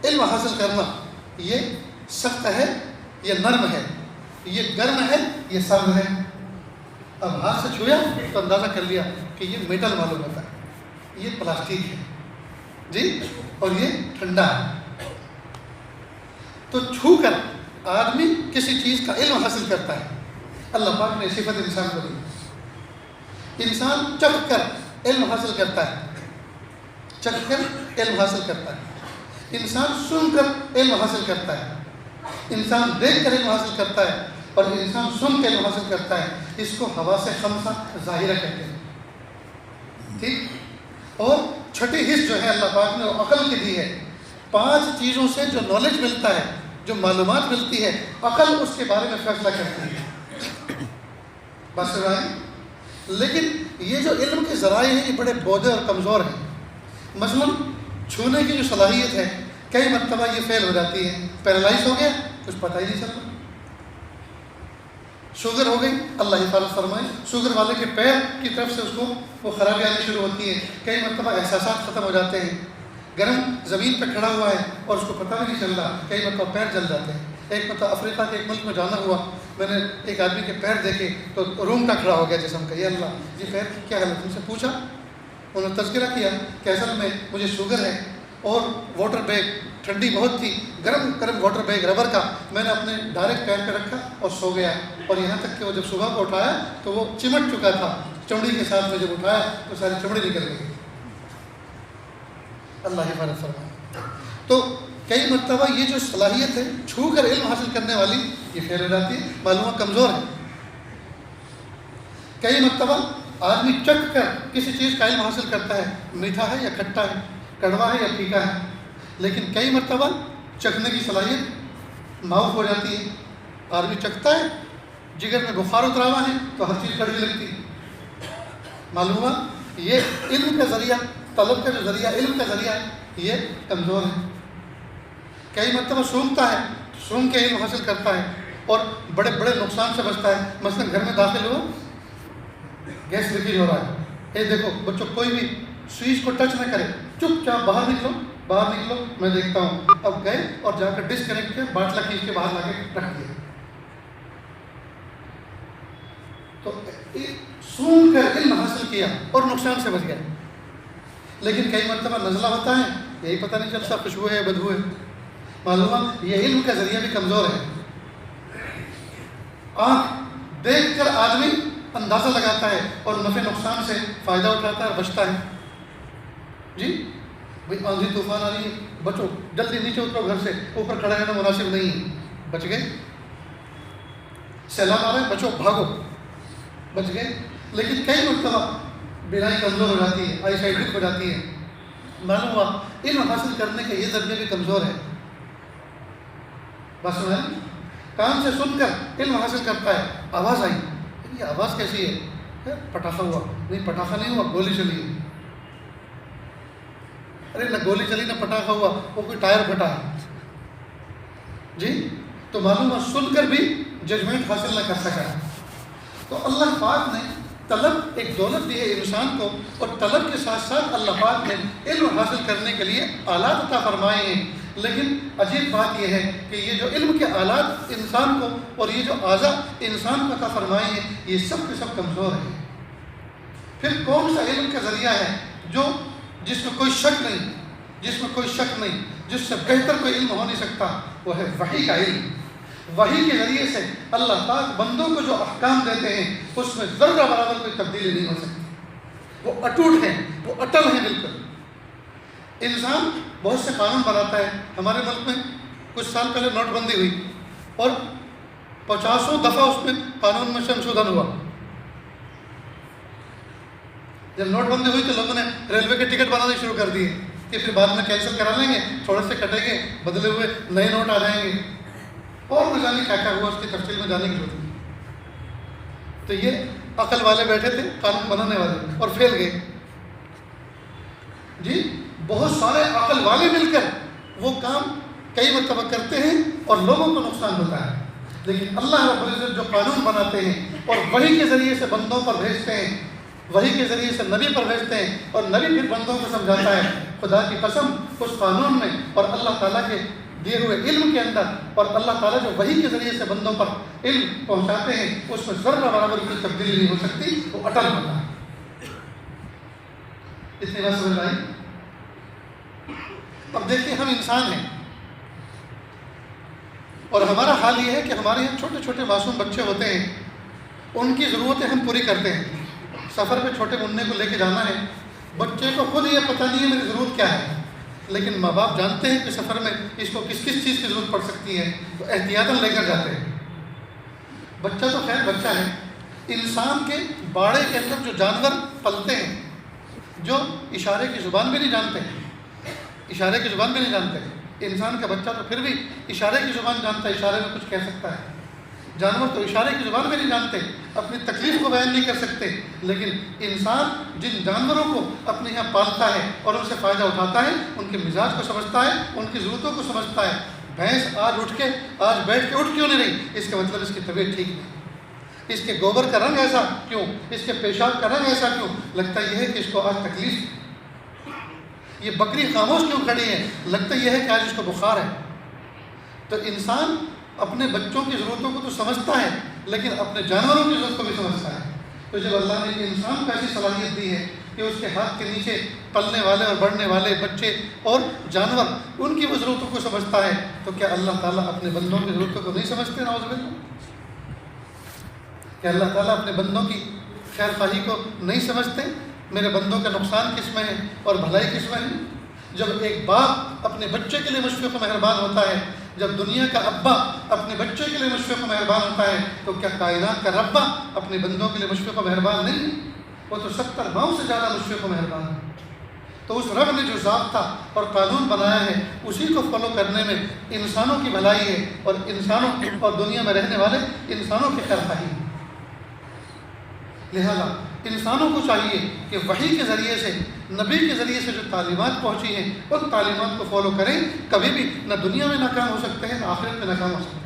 علم حاصل کرنا، یہ سخت ہے، یہ نرم ہے، یہ گرم ہے، یہ سرد ہے۔ اب ہاتھ سے چھویا تو اندازہ کر لیا کہ یہ میٹل معلوم ہوتا ہے، یہ پلاسٹک ہے جی، اور یہ ٹھنڈا ہے۔ تو چھو کر آدمی کسی چیز کا علم حاصل کرتا ہے۔ اللہ پاک نے صفت انسان کو دی۔ انسان چکھ کر علم حاصل کرتا ہے، چکھ کر علم حاصل کرتا ہے۔ انسان سن کر علم حاصل کرتا ہے، انسان دیکھ کر علم حاصل کرتا ہے، اور انسان سن کے علم حاصل کرتا ہے۔ اس کو حواس خمسہ ظاہرہ کہتے ہیں، ٹھیک۔ اور چھٹی حص جو ہے اللہ پاک نے وہ عقل کی دی ہے۔ 5 چیزوں سے جو نالج ملتا ہے، جو معلومات ملتی ہے، عقل اس کے بارے میں فیصلہ کرتی ہے، بس رائے۔ لیکن یہ جو علم کے ذرائع ہیں یہ بڑے بودے اور کمزور ہیں۔ مثلاً چھونے کی جو صلاحیت ہے، کئی مرتبہ یہ فیل ہو جاتی ہے، پیرالائز ہو گیا، کچھ پتہ ہی نہیں چلتا۔ شوگر ہو گئی، اللہ حفاظت فرمائے، شوگر والے کے پیر کی طرف سے اس کو وہ خرابی آنی شروع ہوتی ہے، کئی مرتبہ احساسات ختم ہو جاتے ہیں۔ گرم زمین پہ کھڑا ہوا ہے اور اس کو پتہ بھی نہیں چل رہا، کئی مرتبہ پیر جل جاتے ہیں۔ ایک مرتبہ افریقہ کے ایک ملک میں جانا ہوا، میں نے ایک آدمی کے پیر دیکھے تو روم کا کھڑا ہو گیا جسم کا، یہ اللہ جی پیر کی کیا حالت؟ ان سے پوچھا، انہوں نے تذکرہ کیا کہ اصل میں مجھے شوگر ہے، اور واٹر بیگ ٹھنڈی بہت تھی، گرم گرم واٹر بیگ ربر کا میں نے اپنے ڈائریکٹ پیر پہ رکھا اور سو گیا، اور یہاں تک کہ وہ جب صبح کو اٹھایا تو وہ چمٹ چکا تھا، چمڑی کے ساتھ میں جب اٹھایا تو ساری چمڑی نکل گئی۔ اللہ حفاظت فرمائے۔ تو کئی مرتبہ یہ جو صلاحیت ہے چھو کر علم حاصل کرنے والی، یہ فیل ہو جاتی ہے، معلومات کمزور ہے۔ کئی مرتبہ آدمی چکھ کر کسی چیز کا علم حاصل کرتا ہے، میٹھا ہے یا کھٹا ہے، کڑوا ہے یا پھیکا ہے، لیکن کئی مرتبہ چکھنے کی صلاحیت معاف ہو جاتی ہے۔ آدمی چکھتا ہے، جگر میں بخار اترا ہوا ہے تو ہر چیز کڑوی لگتی ہے۔ معلوم ہوا یہ علم کا ذریعہ، طلب کا جو ذریعہ، علم کا ذریعہ ہے، یہ کمزور ہے۔ کئی مرتبہ سونگتا ہے، سونگ کے علم حاصل کرتا ہے اور بڑے بڑے نقصان سے بچتا ہے۔ مثلا گھر میں داخل ہوا، گیس لیکیج ہو رہا ہے، اے دیکھو بچوں کوئی بھی سوئچ کو ٹچ نہ کرے، چپ چاپ باہر نکلو، باہر نکلو، میں دیکھتا ہوں۔ اب گئے اور جا کر ڈسکنیکٹ کیا، باٹلا کھینچ کے باہر لا کے رکھ دیا۔ تو سون کر علم حاصل کیا اور نقصان سے بچ گیا۔ لیکن کئی مرتبہ نزلہ ہوتا ہے، یہی پتہ نہیں چلتا خوشبو ہے بدبو ہے۔ معلوم یہ علم کا ذریعہ بھی کمزور ہے۔ آنکھ دیکھ کر آدمی اندازہ لگاتا ہے اور نفع نقصان سے فائدہ اٹھاتا ہے اور بچتا ہے۔ جی بھائی آندھی طوفان آ رہی ہے، بچو جلدی نیچے اترو، گھر سے اوپر کھڑا رہنا مناسب نہیں ہے، بچ گئے۔ سیلاب آ رہا ہے، بچو بھاگو، بچ گئے۔ لیکن کئی مرتبہ بینائی کمزور ہو جاتی ہے، آئی سائٹ ویک ہو جاتی ہے۔ معلوم ہوا علم حاصل کرنے کے یہ ذریعے بھی کمزور ہے۔ بس سنا، کان سے سن کر علم حاصل کرتا ہے، آواز آئی، یہ آواز کیسی ہے؟ پٹاخہ ہوا، نہیں پٹاخہ نہیں ہوا، گولی چلی ہے۔ ارے نہ گولی چلی نہ پٹاخہ ہوا، وہ کوئی ٹائر پھٹا ہے جی۔ تو معلوم ہے سن کر بھی ججمنٹ حاصل نہ کر سکا۔ تو اللہ پاک نے طلب ایک دولت دی ہے انسان کو، اور طلب کے ساتھ ساتھ اللہ پاک نے علم حاصل کرنے کے لیے آلات عطا فرمائے ہیں۔ لیکن عجیب بات یہ ہے کہ یہ جو علم کے آلات انسان کو اور یہ جو اعضاء انسان کو عطا فرمائے ہیں، یہ سب کے سب کمزور ہیں۔ پھر کون سا علم کا ذریعہ ہے جو جس میں کوئی شک نہیں، جس میں کوئی شک نہیں، جس سے بہتر کوئی علم ہو نہیں سکتا؟ وہ ہے وحی کا علم۔ وحی کے ذریعے سے اللہ پاک بندوں کو جو احکام دیتے ہیں اس میں ذرہ برابر کوئی تبدیلی نہیں ہو سکتی، وہ اٹوٹ ہیں، وہ اٹل ہیں بالکل۔ انسان بہت سے قانون بناتا ہے۔ ہمارے ملک میں کچھ سال پہلے نوٹ بندی ہوئی اور 50 دفعہ اس میں قانون میں سنشودھن ہوا۔ جب نوٹ بندی ہوئی تو لوگوں نے ریلوے کے ٹکٹ بنانے شروع کر دیے کہ پھر بعد میں کینسل کرا لیں گے، تھوڑے سے کٹیں گے، بدلے ہوئے نئے نوٹ آ جائیں گے، اور نہ جانے کیا کیا ہوا، اس کی تفصیل میں جانے کی ضرورت نہیں۔ تو یہ عقل والے بیٹھے تھے قانون بنانے والے اور پھیل گئے جی۔ بہت سارے عقل والے مل کر وہ کام کئی مرتبہ کرتے ہیں اور لوگوں کو نقصان ہوتا ہے، لیکن اللہ رب العزت جو قانون بناتے ہیں اور وحی کے ذریعے سے بندوں پر بھیجتے ہیں، وحی کے ذریعے سے نبی پر بھیجتے ہیں اور نبی پھر بندوں کو سمجھاتا ہے، خدا کی قسم اس قانون میں اور اللہ تعالیٰ کے دیے ہوئے علم کے اندر اور اللہ تعالیٰ جو وحی کے ذریعے سے بندوں پر علم پہنچاتے ہیں اس میں ذرہ برابر کی تبدیلی نہیں ہو سکتی، وہ اٹل ہوتا ہے۔ اتنی بات سمجھ آئی؟ اب دیکھیے ہم انسان ہیں اور ہمارا حال یہ ہے کہ ہمارے یہاں چھوٹے چھوٹے معصوم بچے ہوتے ہیں، ان کی ضرورتیں ہم پوری کرتے ہیں۔ سفر پہ چھوٹے منع کو لے کے جانا ہے، بچے کو خود یہ پتہ نہیں ہے میری ضرورت کیا ہے، لیکن ماں باپ جانتے ہیں کہ سفر میں اس کو کس کس چیز کی ضرورت پڑ سکتی ہے، تو احتیاطاً لے کر جاتے ہیں۔ بچہ تو خیر بچہ ہے، انسان کے باڑے کے اندر جو جانور پلتے ہیں، جو اشارے کی زبان بھی نہیں جانتے، اشارے کی زبان بھی نہیں جانتے، انسان کا بچہ تو پھر بھی اشارے کی زبان جانتا ہے، اشارے میں کچھ کہہ سکتا ہے۔ جانور تو اشارے کی زبان بھی نہیں جانتے، اپنی تکلیف کو بیان نہیں کر سکتے، لیکن انسان جن جانوروں کو اپنے یہاں پالتا ہے اور ان سے فائدہ اٹھاتا ہے، ان کے مزاج کو سمجھتا ہے، ان کی ضرورتوں کو سمجھتا ہے۔ بھینس آج بیٹھ کے اٹھ کیوں نہیں رہی، اس کا مطلب اس کی طبیعت ٹھیک نہیں، اس کے گوبر کا رنگ ایسا کیوں، اس کے پیشاب کا رنگ ایسا کیوں، لگتا یہ ہے کہ اس کو آج تکلیف ہے۔ یہ بکری خاموش کیوں کھڑی ہے، لگتا یہ ہے کہ آج اس کو بخار ہے۔ تو انسان اپنے بچوں کی ضرورتوں کو تو سمجھتا ہے، لیکن اپنے جانوروں کی ضرورت کو بھی سمجھتا ہے۔ تو جب اللہ نے انسان کو ایسی صلاحیت دی ہے کہ اس کے ہاتھ کے نیچے پلنے والے اور بڑھنے والے بچے اور جانور، ان کی وہ ضرورتوں کو سمجھتا ہے، تو کیا اللہ تعالیٰ اپنے بندوں کی ضرورتوں کو نہیں سمجھتے؟ نعوذ باللہ! کہ اللہ تعالیٰ اپنے بندوں کی خیر خواہی کو نہیں سمجھتے؟ میرے بندوں کا نقصان کس میں ہے اور بھلائی کس میں ہے؟ جب ایک باپ اپنے بچے کے لیے مشفق و مہربان ہوتا ہے، جب دنیا کا ابا اپنے بچے کے لیے مشفق و مہربان ہوتا ہے، تو کیا کائنات کا ربا اپنے بندوں کے لیے مشفق و مہربان نہیں ہے؟ وہ تو 70 ماؤں سے زیادہ مشفق و مہربان ہے۔ تو اس رب نے جو ضابطہ اور قانون بنایا ہے، اسی کو فالو کرنے میں انسانوں کی بھلائی ہے اور انسانوں اور دنیا میں رہنے والے انسانوں کی خیر خواہی ہے۔ لہذا انسانوں کو چاہیے کہ وحی کے ذریعے سے، نبی کے ذریعے سے جو تعلیمات پہنچی ہیں ان تعلیمات کو فالو کریں، کبھی بھی نہ دنیا میں ناکام ہو سکتے ہیں نہ آخرت میں ناکام ہو سکتے ہیں۔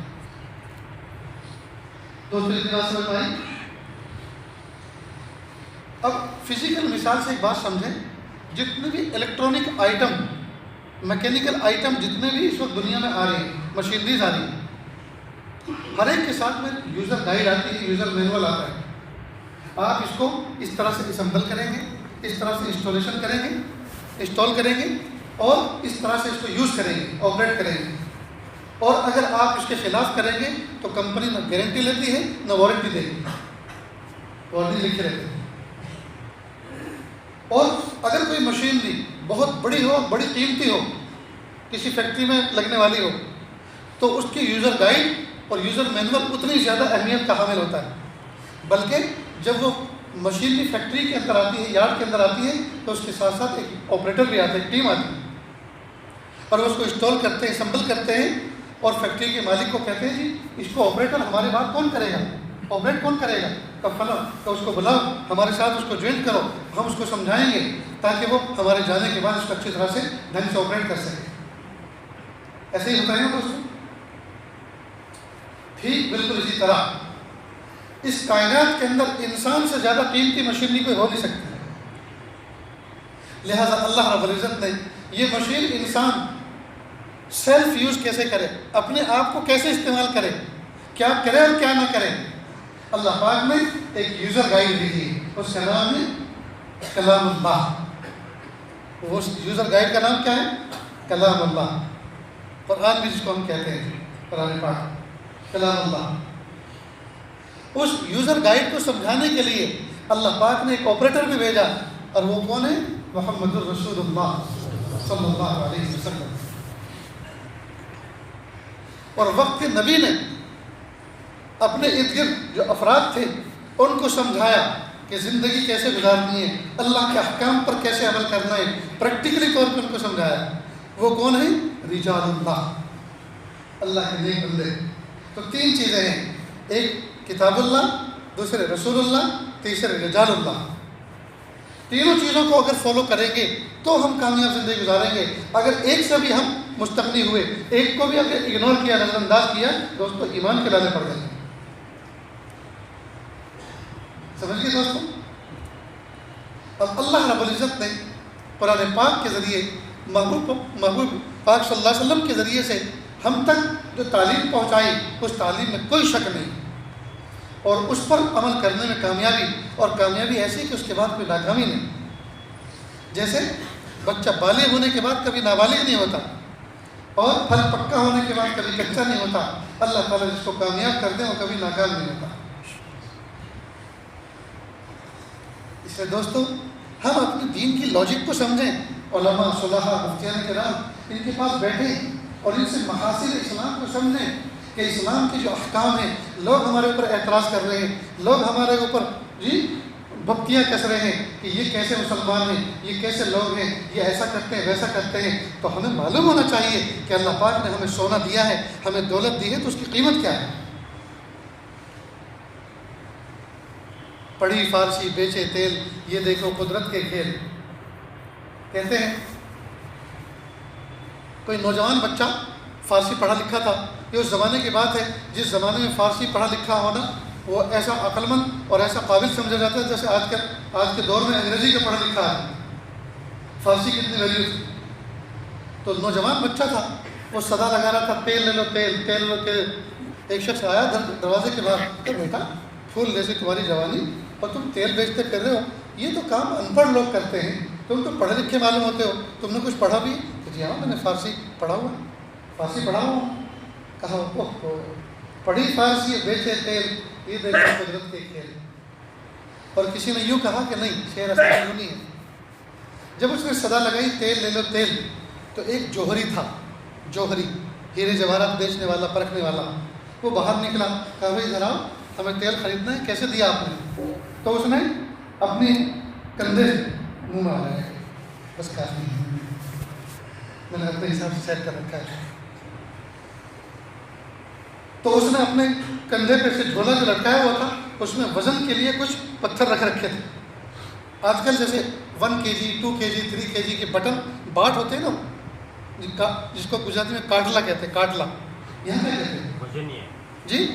دوستو اتنی بات سمجھ آئی؟ اب فزیکل مثال سے ایک بات سمجھیں، جتنے بھی الیکٹرانک آئٹم، میکینیکل آئٹم جتنے بھی اس وقت دنیا میں آ رہے ہیں، مشینریز آ رہی ہیں، ہر ایک کے ساتھ میں یوزر گائیڈ آتی ہے، یوزر مینول آتا ہے۔ آپ اس کو اس طرح سے اسمبل کریں گے، اس طرح سے انسٹال کریں گے اور اس طرح سے اس کو یوز کریں گے، آپریٹ کریں گے، اور اگر آپ اس کے خلاف کریں گے تو کمپنی نہ گارنٹی لیتی ہے نہ وارنٹی دے گی، وارنٹی لکھے رہتے ہیں۔ اور اگر کوئی مشینری بہت بڑی ہو، بڑی قیمتی ہو، کسی فیکٹری میں لگنے والی ہو، تو اس کی یوزر گائیڈ اور یوزر مینول اتنی زیادہ اہمیت کا حامل ہوتا ہے، بلکہ جب وہ مشینری فیکٹری کے اندر آتی ہے، یارڈ کے اندر آتی ہے، تو اس کے ساتھ ساتھ ایک آپریٹر بھی آتا ہے، ایک ٹیم آتی ہے، اور اس کو انسٹال کرتے ہیں، اسمبل کرتے ہیں، اور فیکٹری کے مالک کو کہتے ہیں جی اس کو آپریٹر ہمارے بعد کون کرے گا، آپریٹ کون کرے گا، کب فلاں، تو اس کو بلاؤ، ہمارے ساتھ اس کو جوائن کرو، ہم اس کو سمجھائیں گے تاکہ وہ ہمارے جانے کے بعد اس کو اچھی طرح سے ڈھنگ سے آپریٹ کر سکے۔ ایسے ہی ہوتا ہے نا دوستوں؟ ٹھیک بالکل اسی طرح اس کائنات کے اندر انسان سے زیادہ قیمتی مشینری کوئی ہو نہیں سکتی، لہذا اللہ رب العزت نے یہ مشین انسان سیلف یوز کیسے کرے، اپنے آپ کو کیسے استعمال کرے، کیا کرے اور کیا نہ کرے، اللہ پاک نے ایک یوزر گائیڈ دی تھی، اس کا نام ہے کلام اللہ۔ وہ یوزر گائیڈ کا نام کیا ہے؟ کلام اللہ۔ قرآن بھی جس کو ہم کہتے ہیں، قرآن پاک، کلام اللہ۔ اس یوزر گائیڈ کو سمجھانے کے لیے اللہ پاک نے ایک آپریٹر بھی بھیجا، اور وہ کون ہے؟ محمد الرسول اللہ صلی اللہ علیہ وسلم۔ اور وقت کے نبی نے اپنے ارد گرد جو افراد تھے ان کو سمجھایا کہ زندگی کیسے گزارنی ہے، اللہ کے احکام پر کیسے عمل کرنا ہے، پریکٹیکلی طور پر ان کو سمجھایا۔ وہ کون ہے؟ رجال اللہ، اللہ کے نیک بندے۔ تو تین چیزیں ہیں، ایک کتاب اللہ، دوسرے رسول اللہ، تیسرے رجال اللہ۔ تینوں چیزوں کو اگر فالو کریں گے تو ہم کامیاب زندگی گزاریں گے۔ اگر ایک سے بھی ہم مستغنی ہوئے، ایک کو بھی اگر اگنور کیا، نظر انداز کیا، دوستو ایمان کے لالے پڑ گئے. سمجھ گئے دوستو؟ اب اللہ رب العزت نے قرآن پاک کے ذریعے محبوب پاک صلی اللہ علیہ وسلم کے ذریعے سے ہم تک جو تعلیم پہنچائی، اس تعلیم میں کوئی شک نہیں، اور اس پر عمل کرنے میں کامیابی، اور کامیابی ایسی کہ اس کے بعد کوئی ناکامی نہیں. جیسے بچہ بالغ ہونے کے بعد کبھی نابالغ نہیں ہوتا، اور پھل پکا ہونے کے بعد کبھی کچا نہیں ہوتا. اللہ تعالیٰ جس کو کامیاب کر دیں وہ کبھی ناکام نہیں ہوتا. اس لیے دوستو ہم اپنی دین کی لاجک کو سمجھیں. علماء، صلحاء، مفتیان کرام ان کے پاس بیٹھیں اور ان سے محاسن اسلام کو سمجھیں کہ اسلام کے جو احکام ہیں، لوگ ہمارے اوپر اعتراض کر رہے ہیں، لوگ ہمارے اوپر بھپتیاں کس رہے ہیں کہ یہ کیسے مسلمان ہیں، یہ کیسے لوگ ہیں، یہ ایسا کرتے ہیں ویسا کرتے ہیں. تو ہمیں معلوم ہونا چاہیے کہ اللہ پاک نے ہمیں سونا دیا ہے، ہمیں دولت دی ہے، تو اس کی قیمت کیا ہے. پڑھی فارسی بیچے تیل، یہ دیکھو قدرت کے کھیل. کہتے ہیں کوئی نوجوان بچہ فارسی پڑھا لکھا تھا. یہ اس زمانے کی بات ہے جس زمانے میں فارسی پڑھا لکھا ہونا وہ ایسا عقل مند اور ایسا قابل سمجھا جاتا ہے جیسے آج کے دور میں انگریزی کا پڑھا لکھا ہے. فارسی کی اتنی ویلیو تھی. تو نوجوان بچہ تھا، وہ صدا لگا رہا تھا تیل لے لو تیل، تیل لو تیل. ایک شخص آیا دروازے کے باہر، کہ بیٹا پھول جیسی تمہاری جوانی اور تم تیل بیچتے پھر رہے ہو، یہ تو کام ان پڑھ لوگ کرتے ہیں، تم تو پڑھے لکھے معلوم ہوتے ہو، تم نے کچھ پڑھا بھی؟ کہ جی ہاں میں نے فارسی پڑھا ہوا، فارسی پڑھا ہوا. کہا اوہ پڑھی فارسی بیچے تیل، یہ دیکھو قدرت کے کھیل. اور کسی نے یوں کہا کہ نہیں، شعر اصل یوں نہیں ہے. جب اس نے صدا لگائی تیل لے لو تیل، تو ایک جوہری تھا، جوہری ہیرے جواہرات بیچنے والا، پرکھنے والا، وہ باہر نکلا. کہا بھائی ذرا ہمیں تیل خریدنا ہے، کیسے دیا آپ نے؟ تو اس نے اپنے کندھے منہ میں آیا، بس کافی ہے، میں نے اپنے حساب سے سیٹ کر رکھا ہے. تو اس نے اپنے کندھے پہ سے جھولا جو لٹکایا ہوا تھا، اس میں وزن کے لیے کچھ پتھر رکھ رکھے تھے. آج کل جیسے 1 kg 2 kg 3 kg کے بٹن باٹ ہوتے ہیں نا، جس کو گجراتی میں کاٹلا کہتے ہیں، کاٹلا. یہاں کیا کہتے ہیں؟ وزن. جی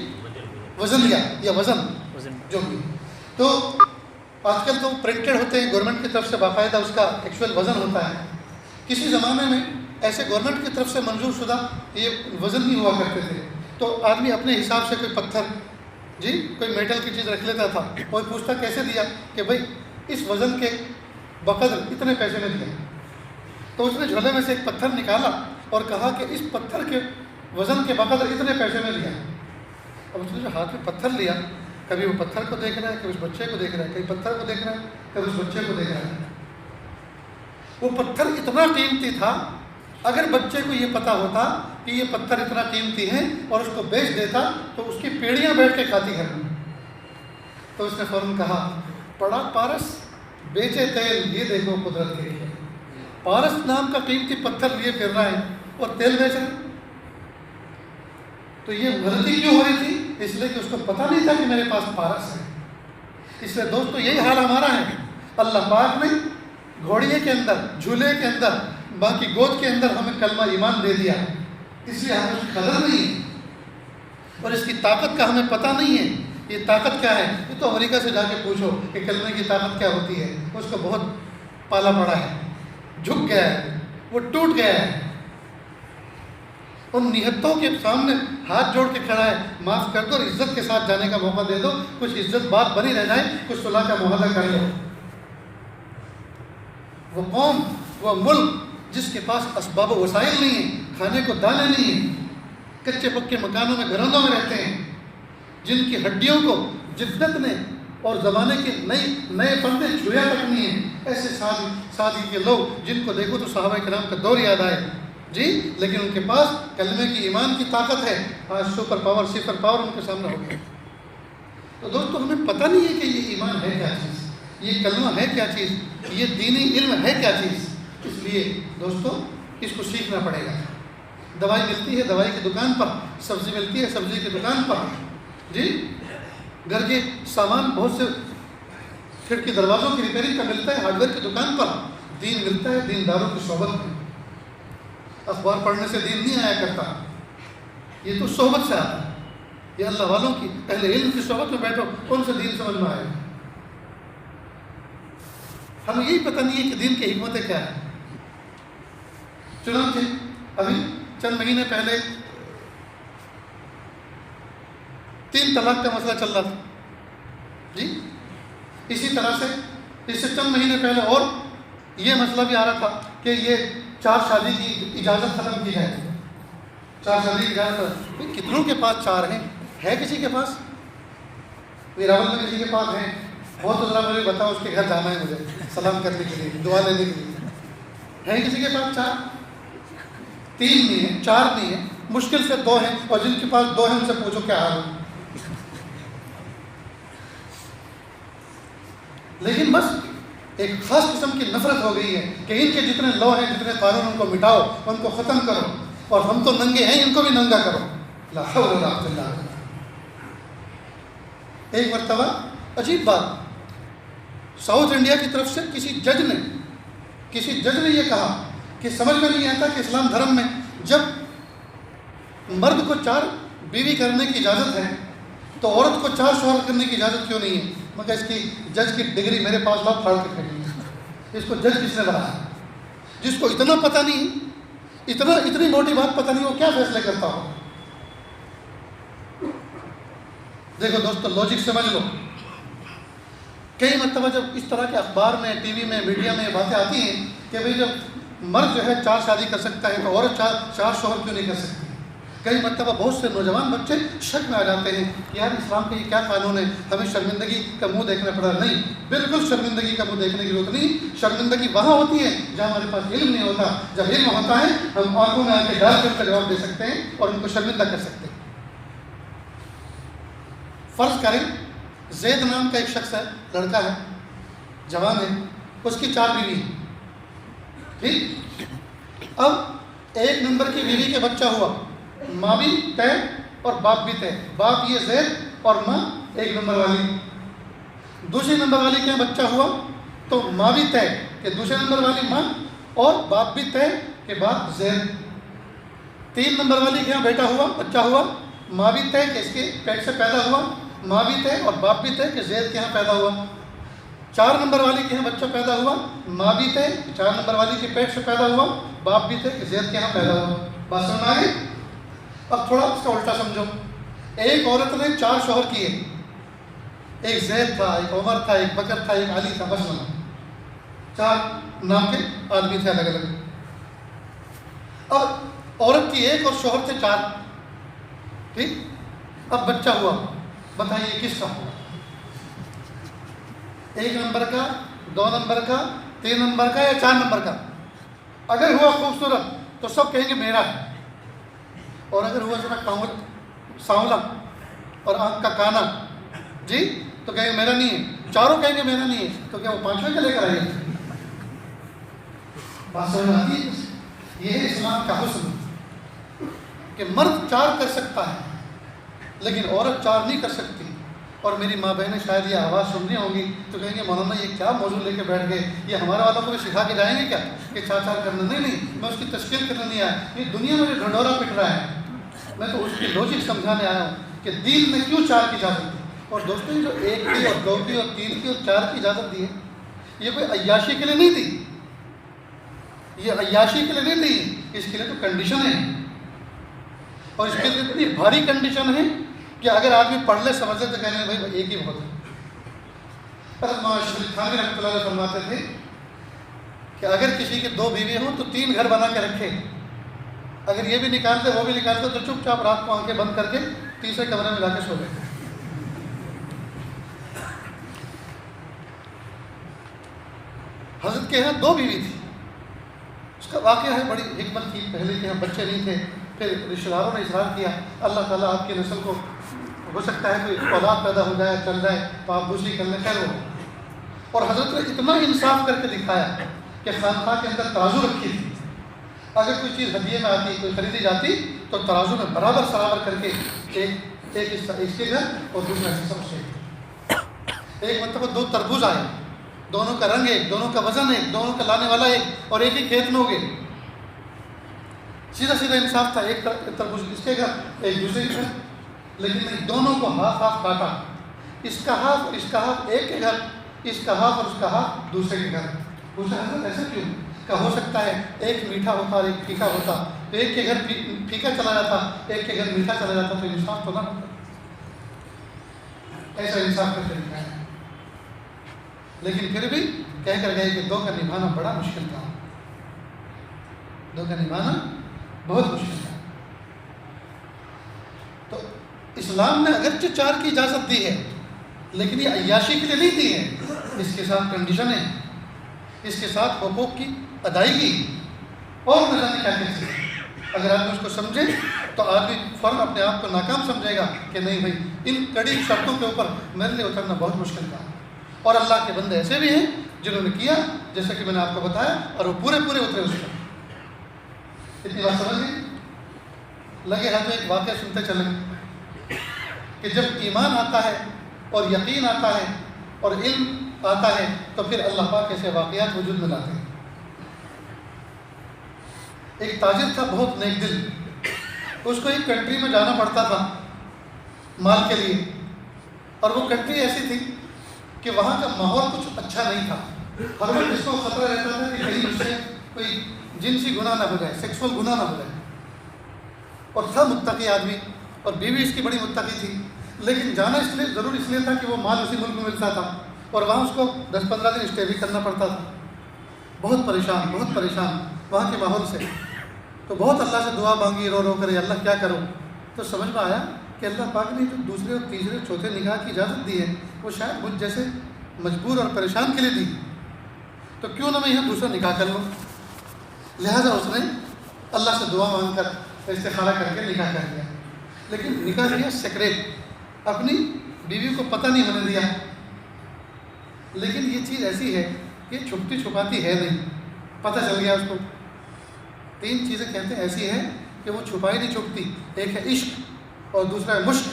وزن یا وزن جو بھی. تو آج کل تو پرنٹڈ ہوتے ہیں گورنمنٹ کی طرف سے، باقاعدہ اس کا ایکچوئل وزن ہوتا ہے. کسی زمانے میں ایسے گورنمنٹ کی طرف سے منظور شدہ یہ وزن نہیں ہوا کرتے تھے. تو آدمی اپنے حساب سے کوئی پتھر، کوئی میٹل کی چیز رکھ لیتا تھا. وہ پوچھتا کیسے دیا؟ کہ بھائی اس وزن کے بقدر اتنے پیسے میں دیا. تو اس نے جھولے میں سے ایک پتھر نکالا اور کہا کہ اس پتھر کے وزن کے بقدر اتنے پیسے میں دیا. اب اس نے جو ہاتھ میں پتھر لیا، کبھی وہ پتھر کو دیکھ رہا ہے، کبھی اس بچے کو دیکھ رہا ہے، کبھی پتھر کو دیکھ رہا ہے، کبھی اس بچے کو دیکھ رہا ہے. وہ پتھر اتنا قیمتی تھا، اگر بچے کو یہ پتا ہوتا کہ یہ پتھر اتنا قیمتی ہے اور اس کو بیچ دیتا تو اس کی پیڑیاں بیٹھ کے کھاتی گھر میں. تو اس نے فوراً کہا پڑا پارس بیچے تیل، یہ دیکھو قدرت کے لیے. پارس نام کا قیمتی پتھر لیے پھر رہا ہے اور تیل بیچ رہا ہے. تو یہ غلطی کیوں ہو رہی تھی؟ اس لیے کہ اس کو پتہ نہیں تھا کہ میرے پاس پارس ہے. اس لیے دوستو یہی حال ہمارا ہے. اللہ پاک نے گھوڑیے کے اندر، جھولے کے اندر، ماں کی گود کے اندر ہمیں کلمہ ایمان دے دیا، اس لیے ہمیں اس کی قدر نہیں ہے اور اس کی طاقت کا ہمیں پتہ نہیں ہے. یہ طاقت کیا ہے؟ یہ تو امریکہ سے جا کے پوچھو کہ کلمے کی طاقت کیا ہوتی ہے. اس کو بہت پالا پڑا ہے، جھک گیا ہے، وہ ٹوٹ گیا ہے، ان نہتوں کے سامنے ہاتھ جوڑ کے کھڑا ہے. معاف کر دو اور عزت کے ساتھ جانے کا موقع دے دو، کچھ عزت بات بنی رہ جائے، کچھ صلح کا معاہدہ کر لو. وہ قوم، وہ ملک جس کے پاس اسباب و وسائل نہیں ہیں، کھانے کو دانے نہیں ہیں، کچے پکے مکانوں میں گھرندوں میں رہتے ہیں، جن کی ہڈیوں کو جدت نے اور زمانے کے نئے پردے چھویا تک نہیں ہیں، ایسے سادگی کے لوگ جن کو دیکھو تو صحابہ کرام کا دور یاد آئے لیکن ان کے پاس کلمے کی ایمان کی طاقت ہے. آج سپر پاور ان کے سامنے ہو گیا. تو دوستو ہمیں پتہ نہیں ہے کہ یہ ایمان ہے کیا چیز، یہ کلمہ ہے کیا چیز، یہ دینی علم ہے کیا چیز. اس لیے دوستو اس کو سیکھنا پڑے گا. دوائی ملتی ہے دوائی کی دکان پر، سبزی ملتی ہے سبزی کی دکان پر، گھر کے سامان بہت سے کھڑکی دروازوں کی ریپیئرنگ کا ملتا ہے ہارڈ ویئر کی دکان پر. دین ملتا ہے دینداروں کی صحبت میں. اخبار پڑھنے سے دین نہیں آیا کرتا، یہ تو صحبت سے آتا ہے، یہ اللہ والوں کی اہل علم کی صحبت میں بیٹھو، کون سے دین سمجھ میں آئے گا؟ ہمیں یہی پتہ نہیں ہے کہ دین کی حکمتیں کیا ہیں۔ چنانچہ ابھی چند مہینے پہلے 3 طلاق کا مسئلہ چل رہا تھا جی، اسی طرح سے اس سے چند مہینے پہلے اور یہ مسئلہ بھی آ رہا تھا کہ یہ 4 شادی کی اجازت ختم کی جائے، 4 شادی کی اجازت۔ کتنوں کے پاس 4 ہیں؟ ہے کسی کے پاس؟ ویراول میں کسی کے پاس ہیں؟ بہت تو ذرا مجھے بتاؤ، اس کے گھر جانا ہے مجھے سلام کرنے کے لیے، دعا لینے کے لیے۔ ہے کسی کے پاس 4؟ 3 نہیں ہیں، 4 نہیں ہیں، مشکل سے 2 ہیں، اور جن کے پاس 2 ہیں ان سے پوچھو کیا حال ہے۔ لیکن بس ایک خاص قسم کی نفرت ہو گئی ہے کہ ان کے جتنے لا ہیں، جتنے قانون، ان کو مٹاؤ، ان کو ختم کرو، اور ہم تو ننگے ہیں، ان کو بھی ننگا کرو۔ لا حول ولا قوت الا باللہ۔ ایک مرتبہ عجیب بات، ساؤتھ انڈیا کی طرف سے کسی جج نے یہ کہا کہ سمجھ میں نہیں آتا کہ اسلام دھرم میں جب مرد کو 4 بیوی کرنے کی اجازت ہے تو عورت کو 4 شوہر کرنے کی اجازت کیوں نہیں ہے؟ مگر اس کی جج کی ڈگری میرے پاس لاؤ، پھاڑ کے پھینکیں گے۔ اس کو جج کس نے بنایا؟ جس کو اتنا پتہ نہیں، اتنی موٹی بات پتہ نہیں، وہ کیا فیصلے کرتا ہو؟ دیکھو دوستو، لاجک سمجھ لو۔ کئی مرتبہ جب اس طرح کے اخبار میں، ٹی وی میں، میڈیا میں باتیں آتی ہیں کہ بھئی جب مرد جو ہے 4 شادی کر سکتا ہے تو عورت 4 شوہر کیوں نہیں کر سکتی؟ کئی مرتبہ بہت سے نوجوان بچے شک میں آ جاتے ہیں کہ یار اسلام کا یہ کیا قانون ہے، ہمیں شرمندگی کا منہ دیکھنا پڑا۔ نہیں، بالکل شرمندگی کا منہ دیکھنے کی ضرورت نہیں۔ شرمندگی وہاں ہوتی ہے جہاں ہمارے پاس علم نہیں ہوتا۔ جب علم ہوتا ہے ہم آنکھوں میں آ کے ڈال کر ان کا جواب دے سکتے ہیں اور ان کو شرمندہ کر سکتے ہیں۔ فرض کریں زید نام کا ایک شخص ہے، لڑکا ہے، جوان ہے، اس کی 4 بیوی ہیں، ٹھیک؟ اب 1 نمبر کی بیوی کے بچہ ہوا، ماں بھی طے اور باپ بھی طے، باپ یہ زید اور ماں 1 نمبر والی۔ دوسری نمبر والی کے یہاں بچہ ہوا تو ماں بھی طے کہ دوسرے نمبر والی ماں، اور باپ بھی طے کہ باپ زید۔ 3 نمبر والی کے یہاں بیٹا ہوا، بچہ ہوا، ماں بھی طے کہ اس کے پیٹ سے پیدا ہوا، ماں بھی طے اور باپ بھی طے کہ زید کے یہاں پیدا ہوا۔ 4 نمبر والی کے یہاں بچہ پیدا ہوا، ماں بھی طے، 4 نمبر والی کے پیٹ سے پیدا ہوا، باپ بھی طے کہ زید کے یہاں پیدا ہوا۔ بات سمجھ آ گئی؟ اب تھوڑا اس کا الٹا سمجھو۔ ایک عورت نے 4 شوہر کیے، ایک زید تھا، ایک عمر تھا، ایک بکر تھا، ایک علی تھا، مثلا 4 نام کے آدمی تھے الگ الگ۔ اب عورت کی ایک اور شوہر تھے 4، ٹھیک؟ اب بچہ ہوا، بتائیے کس کا ہوا؟ 1 نمبر کا، 2 نمبر کا، 3 نمبر کا یا 4 نمبر کا؟ اگر ہوا خوبصورت تو سب کہیں گے میرا ہے، اور اگر ہوا ذرا سانولا اور آنکھ کا کانا جی تو کہیں گے میرا نہیں ہے، چاروں کہیں گے میرا نہیں ہے، تو کیا وہ 5ویں کا لے کر آئیے؟ بات سمجھ میں آتی ہے؟ یہ ہے اسلام کا حسن کہ مرد 4 کر سکتا ہے لیکن عورت 4 نہیں کر سکتی۔ اور میری ماں بہنیں شاید یہ آواز سن رہی ہوں گی تو کہیں گے مولانا یہ کیا موضوع لے کے بیٹھ گئے، یہ ہمارے والوں کو بھی سکھا کے جائیں گے کیا کہ 4 کرنا؟ نہیں، میں اس کی تشکیل کرنے نہیں آیا، یہ دنیا میں جو ڈھنڈورا پٹ رہا ہے، میں تو اس کی لاجک سمجھانے آیا ہوں کہ دین نے کیوں 4 کی اجازت دی۔ اور دوستوں جو 1 کی اور 2 کی اور 3 کی اور 4 کی اجازت دی ہے، یہ کوئی عیاشی کے لیے نہیں دی، یہ عیاشی کے لیے نہیں دی، اس کے لیے تو کنڈیشن ہے، اور اس کے لیے اتنی بھاری کنڈیشن ہے کہ اگر آدمی پڑھ لے سمجھ لے تو کہنے لگے بھائی 1 ہی بہت ہے۔ حضرت مولانا شریف تھانوی رحمۃ اللہ علیہ فرماتے تھے کہ اگر کسی کے 2 بیوی ہوں تو 3 گھر بنا کے رکھے، اگر یہ بھی نکالتے وہ بھی نکالتے تو چپ چاپ رات کو آنکھیں بند کر کے تیسرے کمرے میں جا کے سو گئے۔ حضرت کے یہاں 2 بیوی تھی، اس کا واقعہ ہے، بڑی حکمت تھی۔ پہلے کے یہاں بچے نہیں تھے، پھر رشتہ داروں نے اصرار کیا، اللہ تعالیٰ آپ کی نسل کو ہو سکتا ہے کوئی اولاد پیدا ہو جائے، چل جائے تو آپ دوسری کرنے خیر ہو۔ اور حضرت نے اتنا انصاف کر کے دکھایا کہ خانقاہ کے اندر ترازو رکھی تھی، اگر کوئی چیز ہدیے میں آتی، کوئی خریدی جاتی تو ترازو میں برابر کر کے ایک حصہ اس کے گھر اور دوسرا حصہ اس کے۔ ایک مرتبہ 2 تربوز آئے، دونوں کا رنگ ایک، دونوں کا وزن ایک، دونوں کا لانے والا ایک، اور ایک ہی کھیت میں ہو گئے۔ سیدھا سیدھا انصاف تھا، ایک تربوز اس کے گھر ایک دوسرے کے گھر، لیکن نہیں، دونوں کو ہاف ہاف کاٹا، اس کا ہاف اور اس کا ہاف ایک کے گھر، اس کا ہاف اور اس کا ہاف دوسرے کے گھر۔ دوسرا حضرت ایسا کیوں کہ ہو سکتا ہے ایک میٹھا ہوتا اور ایک پھیکا ہوتا، تو ایک کے گھر پھیکا چلا جاتا، ایک کے گھر میٹھا چلا جاتا، تو انصاف تو نہ ہوتا۔ ایسا انصاف کا طریقہ ہے، لیکن پھر بھی کہہ کر گئے کہ دو کا نبھانا بڑا مشکل تھا، دو کا نبھانا بہت مشکل تھا۔ تو اسلام نے اگرچہ 4 کی اجازت دی ہے، لیکن یہ عیاشی کے لیے نہیں دی ہے، اس کے ساتھ کنڈیشن ہے، اس کے ساتھ حقوق کی ادائیگی اور نہ جانے کیا کہتے ہیں۔ اگر آدمی اس کو سمجھے تو آدمی فوراً اپنے آپ کو ناکام سمجھے گا کہ نہیں بھائی ان کڑی شرطوں کے اوپر میرے لیے اترنا بہت مشکل تھا۔ اور اللہ کے بندے ایسے بھی ہیں جنہوں نے کیا، جیسا کہ میں نے آپ کو بتایا، اور وہ پورے اترے اس پر۔ اتنی بات سمجھ گئی؟ لگے ہاتھوں ایک واقعہ سنتے چلیں کہ جب ایمان آتا ہے اور یقین آتا ہے اور علم آتا ہے تو پھر اللہ پاک ایسے واقعات وجود میں لاتے ہیں۔ ایک تاجر تھا بہت نیک دل، اس کو ایک کنٹری میں جانا پڑتا تھا مال کے لیے، اور وہ کنٹری ایسی تھی کہ وہاں کا ماحول کچھ اچھا نہیں تھا، ہر وقت اس کو خطرہ رہتا تھا کہ کہیں اس سے کوئی جنسی گناہ نہ ہو جائے، سیکسول گناہ نہ ہو جائے، اور تھا متقی آدمی، اور بیوی اس کی بڑی متقی تھی، لیکن جانا ضرور اس لیے تھا کہ وہ مال اسی ملک میں ملتا تھا، اور وہاں اس کو 10-15 دن اسٹے بھی کرنا پڑتا تھا۔ بہت پریشان وہاں کے ماحول سے، تو بہت اللہ سے دعا مانگی، رو رو کرے اللہ کیا کروں، تو سمجھ میں آیا کہ اللہ پاک نے جو دوسرے اور تیسرے چوتھے نکاح کی اجازت دی ہے وہ شاید مجھ جیسے مجبور اور پریشان کے لیے دی، تو کیوں نہ میں یہاں دوسرا نکاح کر لوں۔ لہٰذا اس نے اللہ سے دعا مانگ کر استخارہ کر کے نکاح کر لیا، لیکن نکاح کیا سیکریٹ، اپنی بیوی کو پتہ نہیں ہونے دیا۔ لیکن یہ چیز ایسی ہے کہ چھپتی چھپاتی ہے نہیں، پتہ چل گیا اس کو۔ 3 چیزیں کہتے ہیں ایسی ہیں کہ وہ چھپائی نہیں چھپتی، ایک ہے عشق، اور دوسرا ہے مشق،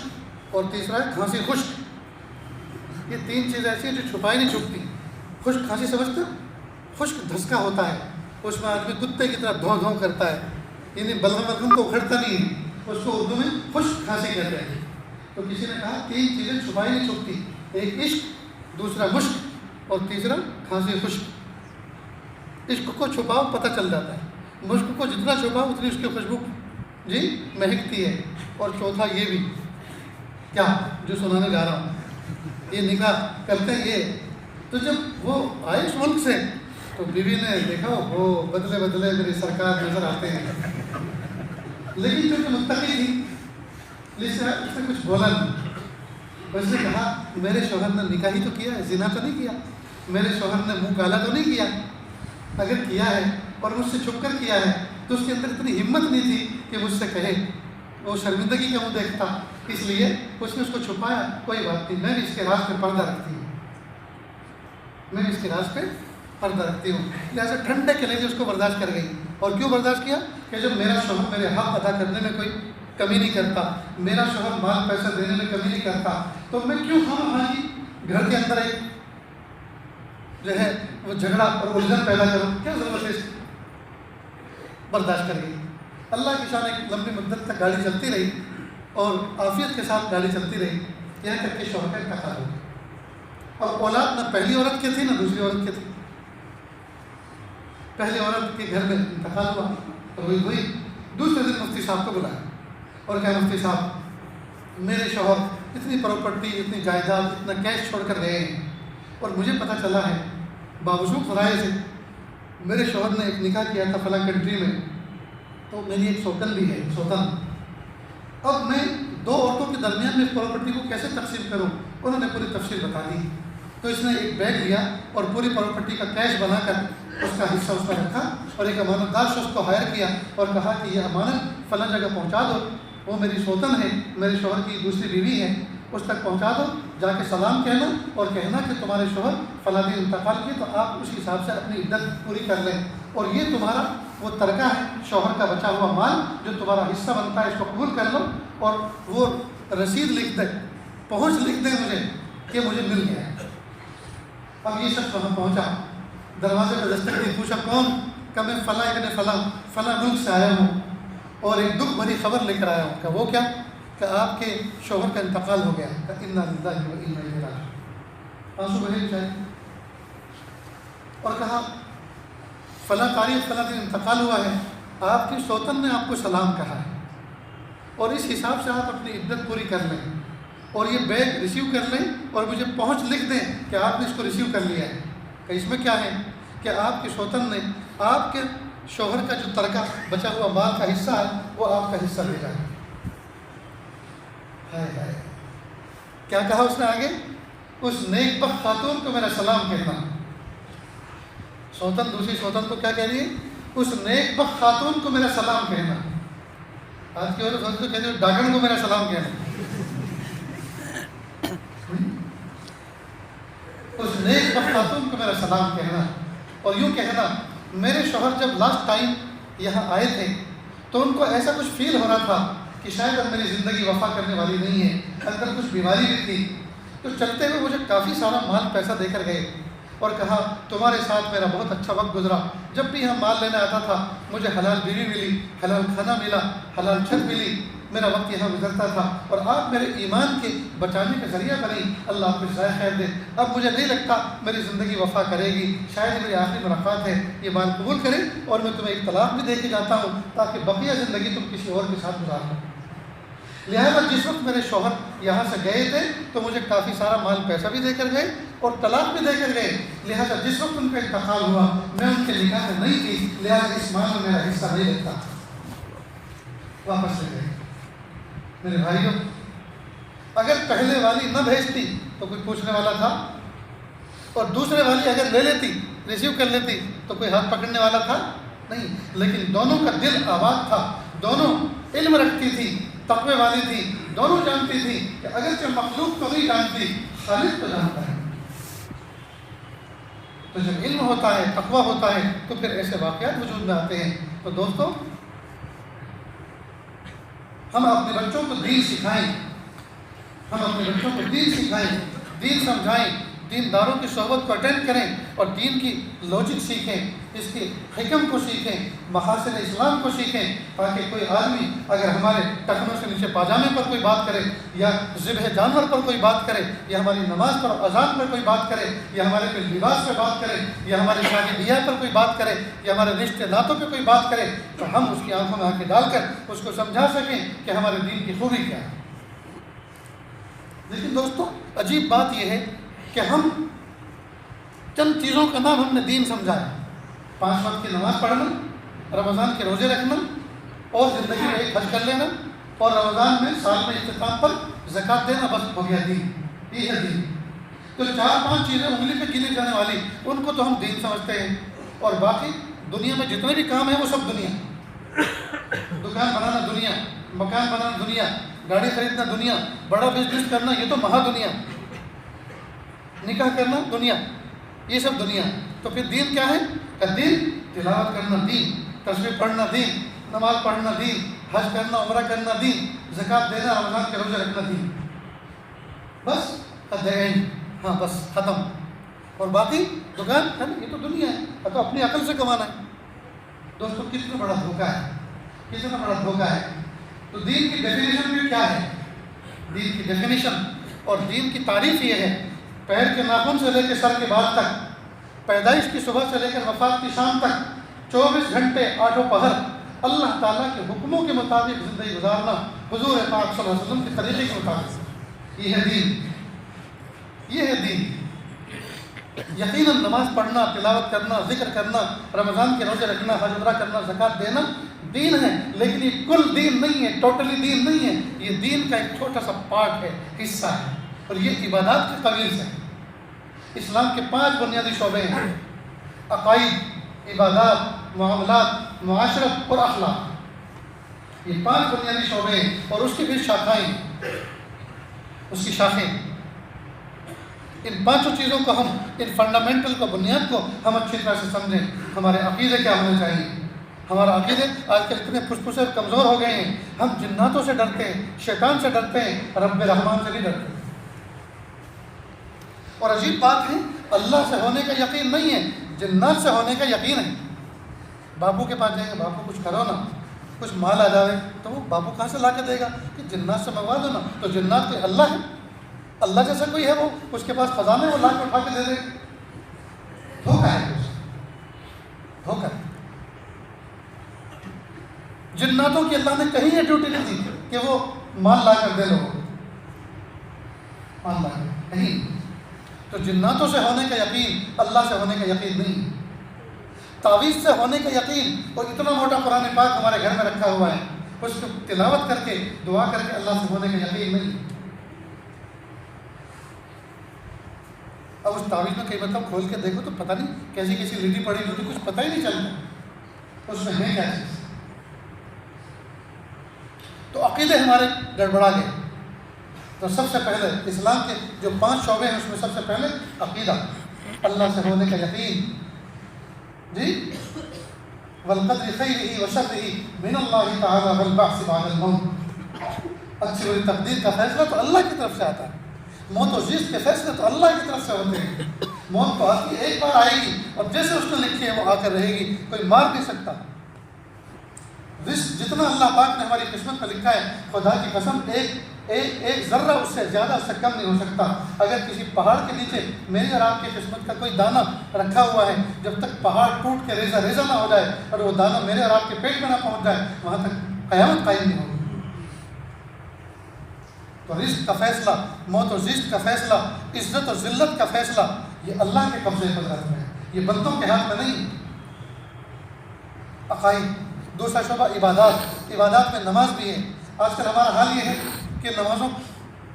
اور تیسرا ہے کھانسی خشک۔ یہ 3 چیزیں ایسی ہیں جو چھپائی نہیں چھپتی۔ خشک کھانسی سمجھتے؟ خشک دھسکا ہوتا ہے، اس میں آدمی کتے کی طرح دھوں دھوں کرتا ہے، یعنی بلغم کو اکھڑتا نہیں ہے، اس کو اردو میں خشک کھانسی کہتے ہیں۔ تو کسی نے کہا 3 چیزیں چھپائی نہیں چھپتی، ایک عشق، دوسرا مشق، اور تیسرا کھانسی خشک۔ عشق کو چھپاؤ پتہ چل جاتا ہے، مشق کو جتنا چھپاؤ اتنی اس کی خوشبو مہکتی ہے، اور چوتھا یہ بھی کیا جو سنانے جا رہا ہوں، یہ نکاح کرتے ہیں یہ۔ تو جب وہ آئے اس ملک سے تو بیوی نے دیکھا وہ بدلے بدلے میری سرکار نظر آتے ہیں، لیکن چونکہ متقی تھی اس نے کچھ بولا نہیں۔ اس نے کہا میرے شوہر نے نکاح ہی تو کیا ہے، زنا تو نہیں کیا، میرے شوہر نے منہ کالا تو نہیں کیا، اگر کیا ہے اور مجھ سے چھپ کر کیا ہے تو اس کے اندر اتنی ہمت نہیں تھی کہ مجھ سے کہے، وہ شرمندگی کا منہ دیکھتا، اس لیے اس نے اس کو چھپایا۔ کوئی بات نہیں، میں بھی اس کے راز پہ پردہ رکھتی ہوں، میں بھی اس کے راز پہ پردہ رکھتی ہوں، لہٰذا ٹھنڈے کے لیے اس کو برداشت کر گئی۔ اور کیوں برداشت کیا کہ جب میرا شوہر میرے حق ادا کرنے میں کوئی کمی نہیں کرتا، میرا شوہر مال پیسہ دینے میں کمی نہیں کرتا، تو میں کیوں گھر کے اندر ایک جو ہے وہ جھگڑا اور الجھن پیدا کروں، کیا ضرورت ہے اس کی؟ برداشت کر گئی۔ اللہ کی شان ایک لمبی مدت تک گاڑی چلتی رہی اور عافیت کے ساتھ گاڑی چلتی رہی، یہاں تک کہ شوہر کا انتقال ہو گیا۔ اور اولاد نہ پہلی عورت کی تھی نہ دوسری عورت کی تھی۔ پہلی عورت کے گھر میں انتقال ہوا، ہوئی دوسرے دن مفتی صاحب کو بلایا اور کہا مفتی صاحب میرے شوہر اتنی پراپرٹی، اتنی جائیداد، اتنا کیش چھوڑ کر گئے ہیں، اور مجھے پتہ چلا ہے باوجود ذرائع سے میرے شوہر نے ایک نکاح کیا تھا فلاں کنٹری میں، تو میری ایک سوتن بھی ہے، سوتن، اب میں 2 عورتوں کے درمیان میں اس پراپرٹی کو کیسے تقسیم کروں؟ انہوں نے پوری تفصیل بتا دی۔ تو اس نے ایک بیگ لیا اور پوری پراپرٹی کا کیش بنا کر اس کا حصہ اس میں رکھا، اور ایک امانت دار شخص کو ہائر کیا اور کہا کہ یہ امانت فلاں جگہ پہنچا دو، وہ میری سوتن ہے، میرے شوہر کی دوسری بیوی ہے، اس تک پہنچا دو، جا کے سلام کہنا اور کہنا کہ تمہارے شوہر فلاں دن انتقال کیے، تو آپ اس حساب سے اپنی عدت پوری کر لیں، اور یہ تمہارا وہ ترکہ ہے شوہر کا بچا ہوا مال جو تمہارا حصہ بنتا ہے، اس کو قبول کر لو، اور وہ رسید لکھ دیں، پہنچ لکھ دیں مجھے کہ مجھے مل گیا ہے۔ اب یہ شخص وہاں پہنچا، دروازے پہ دستک دی، پوچھا کون؟ کہ میں فلاں ابن فلاں فلاں ملک سے آیا ہوں۔ اور ایک دکھ بھری خبر لے کر آیا ہوں کہ وہ کیا کہ آپ کے شوہر کا انتقال ہو گیا. کہ انا للہ و انا الیہ راجعون. آنسو بہے جائے اور کہا فلاں تاریخ فلاں دن انتقال ہوا ہے, آپ کی سوتن نے آپ کو سلام کہا ہے, اور اس حساب سے آپ اپنی عدت پوری کر لیں اور یہ بیگ ریسیو کر لیں اور مجھے پہنچ لکھ دیں کہ آپ نے اس کو ریسیو کر لیا ہے. کہ اس میں کیا ہے کہ آپ کی سوتن نے آپ کے شوہر کا جو ترکہ بچا ہوا مال کا حصہ ہے وہ آپ کا حصہ لے جائے. ہائے ہائے, کیا کہا اس نے آگے؟ اس نیک بخت خاتون کو میرا سلام کہنا. سوتن دوسری سوتن کو کیا کہہ رہی ہے؟ اس نیک بخت خاتون کو میرا سلام کہنا. آج کی عورت تو کہتے ہیں ڈاکن کو میرا سلام کہنا. اس نیک بخت خاتون کو میرا سلام کہنا, اور یوں کہنا میرے شوہر جب لاسٹ ٹائم یہاں آئے تھے تو ان کو ایسا کچھ فیل ہو رہا تھا کہ شاید اب میری زندگی وفا کرنے والی نہیں ہے, اندر کچھ بیماری بھی تھی. تو چلتے ہوئے مجھے کافی سارا مال پیسہ دے کر گئے اور کہا تمہارے ساتھ میرا بہت اچھا وقت گزرا. جب بھی ہم مال لینے آتا تھا مجھے حلال بیوی ملی, حلال کھانا ملا, حلال چھت ملی, میرا وقت یہاں گزرتا تھا, اور آپ میرے ایمان کے بچانے کا ذریعہ بنی. اللہ آپ کو جزائے خیر دے. اب مجھے نہیں لگتا میری زندگی وفا کرے گی, شاید میری آخری ملاقات ہے, یہ مال قبول کرے اور میں تمہیں ایک طلاق بھی دے کے جاتا ہوں تاکہ بقیہ زندگی تم کسی اور کے ساتھ گزار لو. لہٰذا جس وقت میرے شوہر یہاں سے گئے تھے تو مجھے کافی سارا مال پیسہ بھی دے کر گئے اور طلاق بھی دے کر گئے. لہٰذا جس وقت ان کا انتقال ہوا میں ان کے نکاح میں نہیں تھی, لہٰذا اس مال میں میرا حصہ نہیں لگتا. واپس لے گئے. میرے بھائیوں, اگر پہلے والی نہ بھیجتی تو کوئی پوچھنے والا تھا, اور دوسرے والی اگر لے لیتی ریسیو کر لیتی تو کوئی ہاتھ پکڑنے والا تھا نہیں. لیکن دونوں کا دل آباد تھا, دونوں علم رکھتی تھی, تقوی والی تھی, دونوں جانتی تھی کہ اگرچہ مخلوق تو نہیں جانتی خالق تو جانتا ہے. تو جب علم ہوتا ہے, تقوی ہوتا ہے, تو پھر ایسے واقعات وجود میں آتے ہیں. تو دوستو, ہم اپنے بچوں کو دین سکھائیں, ہم اپنے بچوں کو دین سکھائیں, دین سمجھائیں, دین داروں کی صحبت کو اٹینڈ کریں اور دین کی لاجک سیکھیں, اس کی حکم کو سیکھیں, محاسن اسلام کو سیکھیں, تاکہ کوئی آدمی اگر ہمارے ٹخنوں سے نیچے پاجامے پر کوئی بات کرے, یا ذبح جانور پر کوئی بات کرے, یا ہماری نماز پر اذان پر کوئی بات کرے, یا ہمارے کوئی لباس پہ بات کرے, یا ہماری شادی بیاہ پر کوئی بات کرے, یا ہمارے رشتے ناتوں پہ کوئی بات کرے, تو ہم اس کی آنکھوں میں آنکھیں ڈال کر اس کو سمجھا سکیں کہ ہمارے دین کی خوبی کیا ہے. لیکن دوستو, عجیب بات یہ ہے کہ ہم چند چیزوں کا نام ہم نے دین سمجھا ہے. 5 وقت کی نماز پڑھنا, رمضان کے روزے رکھنا, اور زندگی میں ایک حج کر لینا, اور رمضان میں سال میں اختتام پر زکوٰۃ دینا, بس ہو گیا دین. یہ ہے دین. تو 4-5 چیزیں انگلی پہ گنی جانے والی, ان کو تو ہم دین سمجھتے ہیں, اور باقی دنیا میں جتنے بھی کام ہیں وہ سب دنیا. دکان بنانا دنیا, مکان بنانا دنیا, گاڑی خریدنا دنیا, بڑا بزنس کرنا یہ تو مہا دنیا, نکاح کرنا دنیا, یہ سب دنیا. تو پھر دین کیا ہے؟ کہ دین تلاوت کرنا دین, تسبیح پڑھنا دین, نماز پڑھنا دین, حج کرنا, عمرہ کرنا دین, زکوٰۃ دینا, رمضان کے روزے رکھنا دین. بس at the end, ہاں بس ختم. اور باقی دکان ہے نا, یہ تو دنیا ہے, تو اپنی عقل سے کمانا ہے. دوستو کتنا بڑا دھوکہ ہے, کتنا بڑا دھوکہ ہے. تو دین کی ڈیفینیشن بھی کیا ہے؟ دین کی ڈیفینیشن اور دین کی تعریف یہ ہے, پیر کے ناخن سے لے کے سر کے بال تک, پیدائش کی صبح سے لے کر وفات کی شام تک, 24 گھنٹے 8 پہر اللہ تعالیٰ کے حکموں کے مطابق زندگی گزارنا, حضور پاک صلی اللہ علیہ وسلم کے طریقے کے مطابق. یہ ہے دین, یہ ہے دین. یقیناً نماز پڑھنا, تلاوت کرنا, ذکر کرنا, رمضان کے روزے رکھنا, حج عمرہ کرنا, زکوٰۃ دینا دین ہے, لیکن یہ کل دین نہیں ہے, ٹوٹلی دین نہیں ہے. یہ دین کا ایک چھوٹا سا پارٹ ہے, حصہ ہے, اور یہ عبادات کے قبیل سے. اسلام کے 5 بنیادی شعبے ہیں: عقائد, عبادات, معاملات, معاشرت اور اخلاق. یہ 5 بنیادی شعبے ہیں, اور اس کی بھی شاخائیں, اس کی شاخیں. ان 5 چیزوں کو ہم, ان فنڈامنٹل کو, بنیاد کو ہم اچھی طرح سے سمجھیں. ہمارے عقیدے کیا ہونے چاہیے. ہمارا عقیدے آج کل اتنے پھسپھسے اور کمزور ہو گئے ہیں, ہم جناتوں سے ڈرتے ہیں, شیطان سے ڈرتے ہیں, رب رحمان سے نہیں ڈرتے. اور عجیب بات ہے, اللہ سے ہونے کا یقین نہیں ہے, جنات سے ہونے کا یقین ہے. باپو کے پاس جائیں گے, باپو کچھ کرو نا, کچھ مال آ جائے تو وہ باپو کہاں سے لا کے دے گا کہ جنات سے منگوا دو نا. تو جنات کوئی اللہ ہے؟ اللہ جیسا کوئی ہے وہ؟ اس کے پاس خزانے وہ لا کے اٹھا کے دے دے؟ دھوکہ ہے کچھ، دھوکہ ہے. جناتوں کی اللہ نے کہیں یہ ڈیوٹی نہیں دی کہ وہ مال لا کر دے لوگوں کو، مال لا کر کہیں. تو جناتوں سے ہونے کا یقین اللہ سے ہونے کا یقین نہیں. تعویذ سے ہونے کا یقین، اور اتنا موٹا قرآن پاک ہمارے گھر میں رکھا ہوا ہے، اس کو تلاوت کر کے دعا کر کے اللہ سے ہونے کا یقین نہیں. اب اس تعویذ میں کئی مطلب کھول کے دیکھو تو پتہ نہیں کیسی کیسی لٹی پڑی ہوتی، کچھ پتہ ہی نہیں چلتا اس میں ہے کیا چیز. تو عقیدے ہمارے گڑبڑا گئے. تو سب سے پہلے اسلام کے جو 5 شعبے ہیں اس میں سب سے پہلے عقیدہ، اللہ سے ہونے کا یقین. جی والقدر خیرہ وشرہ من اللہ تعالی والبعث بعد الموت. اچھی بری تقدیر کا فیصلہ تو اللہ کی طرف سے آتا ہے. موت و زیست کے فیصلے تو اللہ کی طرف سے ہوتے ہیں. موت تو آتی ایک بار آئے گی اور جیسے اس نے لکھی ہے وہ آ کر رہے گی، کوئی مار نہیں سکتا. جتنا اللہ پاک نے ہماری قسمت میں لکھا ہے، خدا کی قسم ایک ذرہ اس سے زیادہ اس سے کم نہیں ہو سکتا. اگر کسی پہاڑ کے نیچے میری اور آپ کی قسمت کا کوئی دانہ رکھا ہوا ہے، جب تک پہاڑ ٹوٹ کے ریزہ ریزہ نہ ہو جائے اور وہ دانہ میرے اور آپ کے پیٹ میں نہ پہنچ جائے، وہاں تک قیامت قائم نہیں ہوگی. تو رزق کا فیصلہ، موت و زیست کا فیصلہ، عزت و ذلت کا فیصلہ یہ اللہ کے قبضے قدرت میں ہے، یہ بندوں کے ہاتھ میں نہیں. عقائد. دوسرا شعبہ عبادات. عبادات میں نماز بھی ہے. آج کل ہمارا حال یہ ہے کہ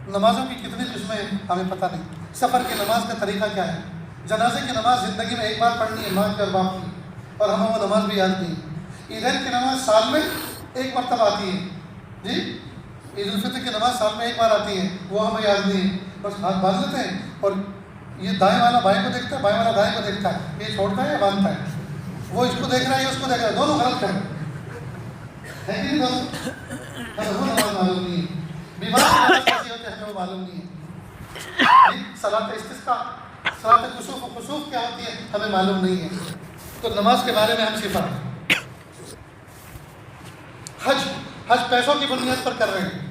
نمازوں کی کتنی قسمیں ہیں ہمیں پتہ نہیں. سفر کی نماز کا طریقہ کیا ہے؟ جنازے کی نماز زندگی میں ایک بار پڑھنی ہے ماں کی اور باپ کی، اور ہمیں وہ نماز بھی یاد نہیں. عیدین کی نماز سال میں ایک مرتبہ آتی ہے. جی عید الفطر کی نماز سال میں ایک بار آتی ہے، وہ ہمیں یاد نہیں ہے. بس ہاتھ باندھ لیتے ہیں اور یہ دائیں والا بائیں کو دیکھتا ہے، بائیں والا دائیں کو دیکھتا ہے، یہ چھوڑتا ہے یا باندھتا ہے. وہ اس کو دیکھ رہا ہے یا اس کو دیکھ رہا ہے، دونوں غلط کر رہے ہیں. ہے کہ نہیں دوست؟ ہمیں وہ نماز معلوم نہیں ہے. بیمار کیسے ہوتے ہیں ہمیں وہ معلوم نہیں ہے. صلاۃ استسقاء، صلاۃ کسوف و خسوف کیا ہوتی ہے ہمیں معلوم نہیں ہے. تو نماز کے بارے میں ہم صفر. حج پیسوں کی بنیاد پر کر رہے ہیں.